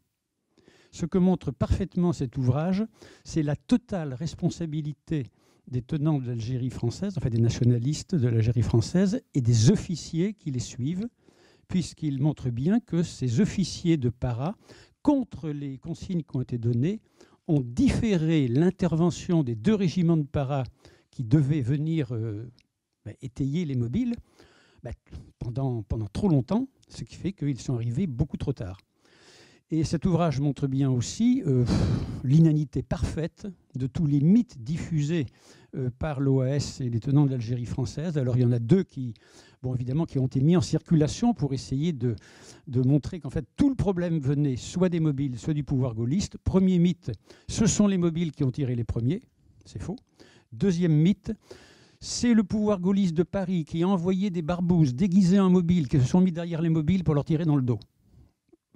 Ce que montre parfaitement cet ouvrage, c'est la totale responsabilité des tenants de l'Algérie française, enfin des nationalistes de l'Algérie française, et des officiers qui les suivent, puisqu'il montre bien que ces officiers de para, contre les consignes qui ont été données, ont différé l'intervention des 2 régiments de para qui devaient venir étayer les mobiles pendant trop longtemps, ce qui fait qu'ils sont arrivés beaucoup trop tard. Et cet ouvrage montre bien aussi l'inanité parfaite de tous les mythes diffusés par l'OAS et les tenants de l'Algérie française. Alors il y en a 2 qui, évidemment, qui ont été mis en circulation pour essayer de montrer qu'en fait tout le problème venait soit des mobiles, soit du pouvoir gaulliste. Premier mythe, ce sont les mobiles qui ont tiré les premiers. C'est faux. Deuxième mythe, c'est le pouvoir gaulliste de Paris qui a envoyé des barbouzes déguisés en mobiles, qui se sont mis derrière les mobiles pour leur tirer dans le dos.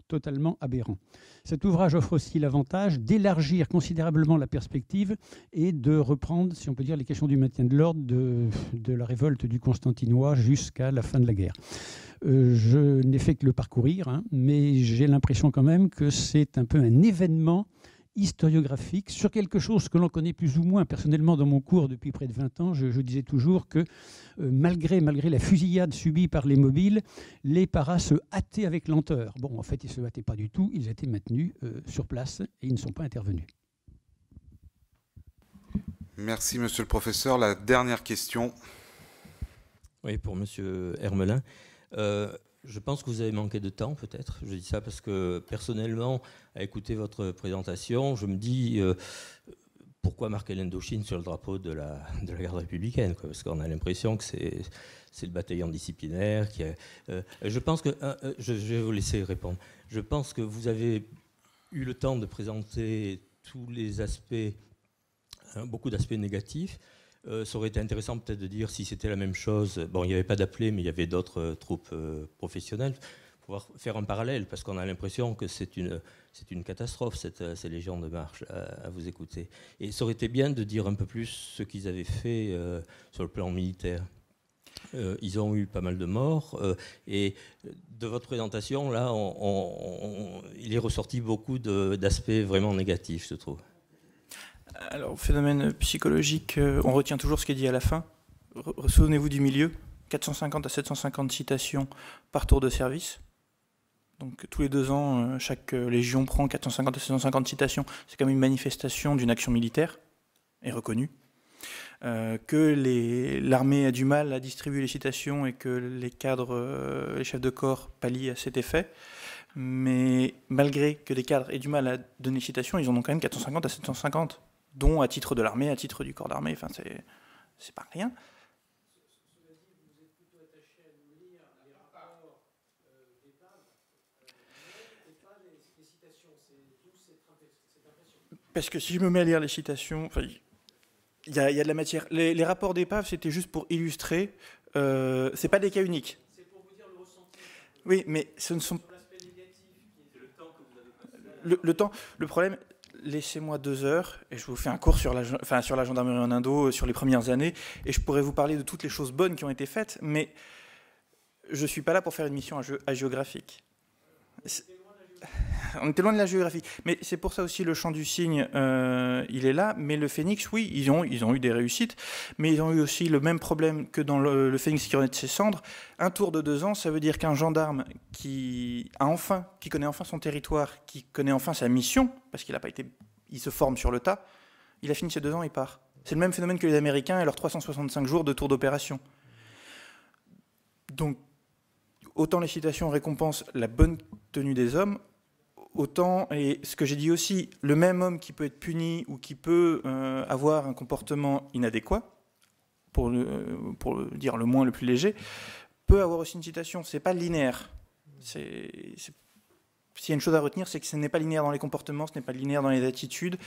Totalement aberrant. Cet ouvrage offre aussi l'avantage d'élargir considérablement la perspective et de reprendre, si on peut dire, les questions du maintien de l'ordre de la révolte du Constantinois jusqu'à la fin de la guerre. Je n'ai fait que le parcourir, mais j'ai l'impression quand même que c'est un peu un événement historiographique sur quelque chose que l'on connaît plus ou moins. Personnellement, dans mon cours depuis près de 20 ans, je disais toujours que malgré la fusillade subie par les mobiles, les paras se hâtaient avec lenteur. Bon, en fait, ils ne se hâtaient pas du tout, ils étaient maintenus sur place et ils ne sont pas intervenus. Merci, monsieur le professeur. La dernière question. Oui, pour monsieur Hermelin. Je pense que vous avez manqué de temps, peut-être. Je dis ça parce que, personnellement, à écouter votre présentation, je me dis pourquoi marquer l'Indochine sur le drapeau de la garde républicaine, quoi, parce qu'on a l'impression que c'est le bataillon disciplinaire qui je pense que... je vais vous laisser répondre. Je pense que vous avez eu le temps de présenter tous les aspects, beaucoup d'aspects négatifs. Ça aurait été intéressant peut-être de dire si c'était la même chose. Bon, il n'y avait pas d'appelés, mais il y avait d'autres troupes professionnelles. Pouvoir faire un parallèle, parce qu'on a l'impression que c'est une catastrophe, ces légions de marche, à vous écouter. Et ça aurait été bien de dire un peu plus ce qu'ils avaient fait sur le plan militaire. Ils ont eu pas mal de morts. Et de votre présentation, là, il est ressorti beaucoup d'aspects vraiment négatifs, je trouve. Alors, phénomène psychologique, on retient toujours ce qui est dit à la fin. Souvenez-vous du milieu, 450 à 750 citations par tour de service. Donc tous les 2 ans, chaque légion prend 450 à 750 citations. C'est comme une manifestation d'une action militaire, et reconnue. Que l'armée a du mal à distribuer les citations et que les cadres, les chefs de corps pallient à cet effet. Mais malgré que les cadres aient du mal à donner citation, ils en ont quand même 450 à 750. dont à titre de l'armée, à titre du corps d'armée. Enfin, c'est pas rien. Parce que si je me mets à lire les citations, enfin, il y a de la matière. Les rapports d'épave, c'était juste pour illustrer. C'est pas des cas uniques. C'est pour vous dire le ressenti. Oui, mais ce ne sont. Le temps. Le problème. Laissez-moi 2 heures et je vous fais un cours sur la gendarmerie en Indo sur les premières années et je pourrais vous parler de toutes les choses bonnes qui ont été faites, mais je ne suis pas là pour faire une mission géographique. On était loin de la géographie. Mais c'est pour ça aussi le chant du cygne, il est là. Mais le Phénix, oui, ils ont eu des réussites. Mais ils ont eu aussi le même problème que dans le Phénix qui renaît de ses cendres. Un tour de 2 ans, ça veut dire qu'un gendarme qui connaît enfin son territoire, qui connaît enfin sa mission, parce qu'il n'a pas été, il se forme sur le tas, il a fini ses 2 ans, il part. C'est le même phénomène que les Américains et leurs 365 jours de tour d'opération. Donc, autant les citations récompensent la bonne tenue des hommes, autant, et ce que j'ai dit aussi, le même homme qui peut être puni ou qui peut avoir un comportement inadéquat, pour le dire le plus léger, peut avoir aussi une citation. C'est pas linéaire. S'il y a une chose à retenir, c'est que ce n'est pas linéaire dans les comportements, ce n'est pas linéaire dans les attitudes,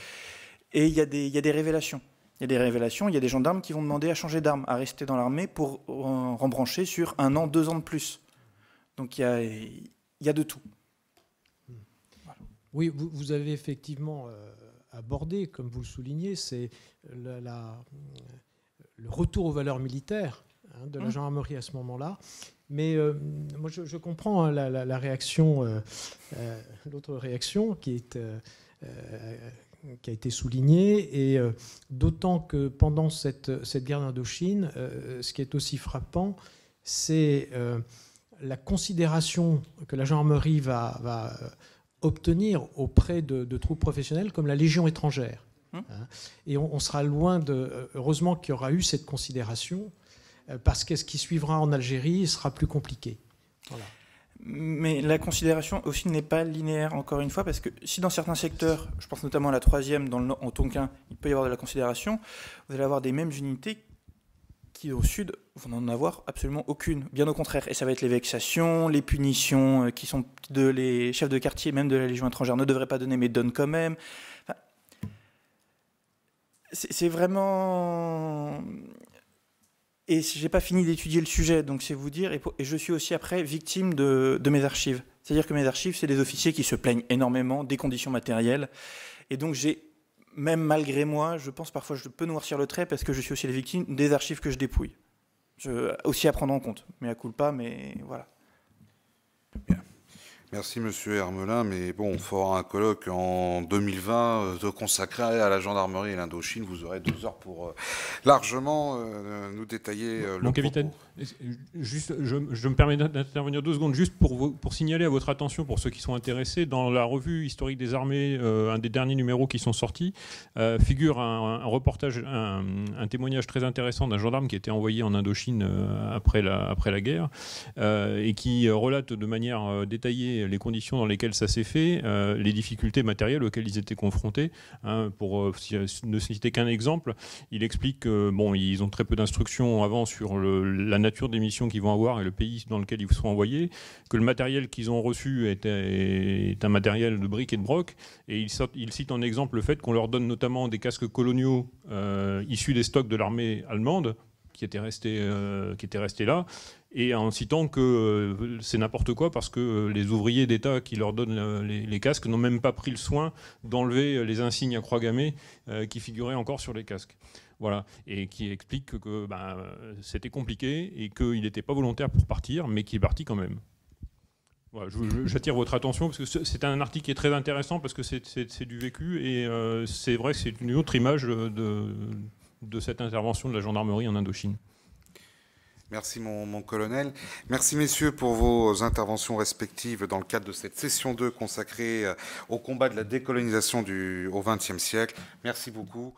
et il y a des révélations. Il y a des révélations, il y a des gendarmes qui vont demander à changer d'arme, à rester dans l'armée pour rembrancher sur 1 an, 2 ans de plus. Donc il y a de tout. Oui, vous avez effectivement abordé, comme vous le soulignez, c'est le retour aux valeurs militaires de la gendarmerie à ce moment-là. Mais moi, je comprends la réaction, l'autre réaction qui a été soulignée, et d'autant que pendant cette guerre d'Indochine, ce qui est aussi frappant, c'est la considération que la gendarmerie va obtenir auprès de troupes professionnelles comme la Légion étrangère. Et on sera loin de... Heureusement qu'il y aura eu cette considération, parce que ce qui suivra en Algérie sera plus compliqué. Voilà. Mais la considération aussi n'est pas linéaire, encore une fois, parce que si dans certains secteurs, je pense notamment à la 3e, en Tonkin, il peut y avoir de la considération, vous allez avoir des mêmes unités qui, au sud, vont n'en avoir absolument aucune. Bien au contraire. Et ça va être les vexations, les punitions, qui sont les chefs de quartier, même de la Légion étrangère, ne devraient pas donner, mais donnent quand même. Enfin, c'est vraiment... Et j'ai pas fini d'étudier le sujet, donc c'est vous dire, et je suis aussi après victime de mes archives. C'est-à-dire que mes archives, c'est des officiers qui se plaignent énormément des conditions matérielles, et donc même malgré moi, je pense parfois je peux noircir le trait parce que je suis aussi la victime des archives que je dépouille. Aussi à prendre en compte, mais à culpa, mais voilà. Bien. Merci Monsieur Hermelin, mais bon, on fera un colloque en 2020 consacré à la gendarmerie et l'Indochine. Vous aurez 2 heures pour largement nous détailler Mon capitaine, juste, je me permets d'intervenir 2 secondes juste pour signaler à votre attention, pour ceux qui sont intéressés, dans la revue historique des armées, un des derniers numéros qui sont sortis, figure un reportage, un témoignage très intéressant d'un gendarme qui était envoyé en Indochine après la guerre et qui relate de manière détaillée les conditions dans lesquelles ça s'est fait, les difficultés matérielles auxquelles ils étaient confrontés. Pour ne citer qu'un exemple, il explique que ils ont très peu d'instructions avant sur la nature des missions qu'ils vont avoir et le pays dans lequel ils sont envoyés, que le matériel qu'ils ont reçu est un matériel de briques et de broc, et il cite en exemple le fait qu'on leur donne notamment des casques coloniaux issus des stocks de l'armée allemande qui étaient restés là, et en citant que c'est n'importe quoi parce que les ouvriers d'État qui leur donnent les casques n'ont même pas pris le soin d'enlever les insignes à croix gammée qui figuraient encore sur les casques. Voilà, et qui explique que c'était compliqué et qu'il n'était pas volontaire pour partir, mais qu'il est parti quand même. Voilà, j'attire votre attention parce que c'est un article qui est très intéressant parce que c'est du vécu et c'est vrai que c'est une autre image de cette intervention de la gendarmerie en Indochine. Merci mon colonel. Merci messieurs pour vos interventions respectives dans le cadre de cette session 2 consacrée au combat de la décolonisation au XXe siècle. Merci beaucoup.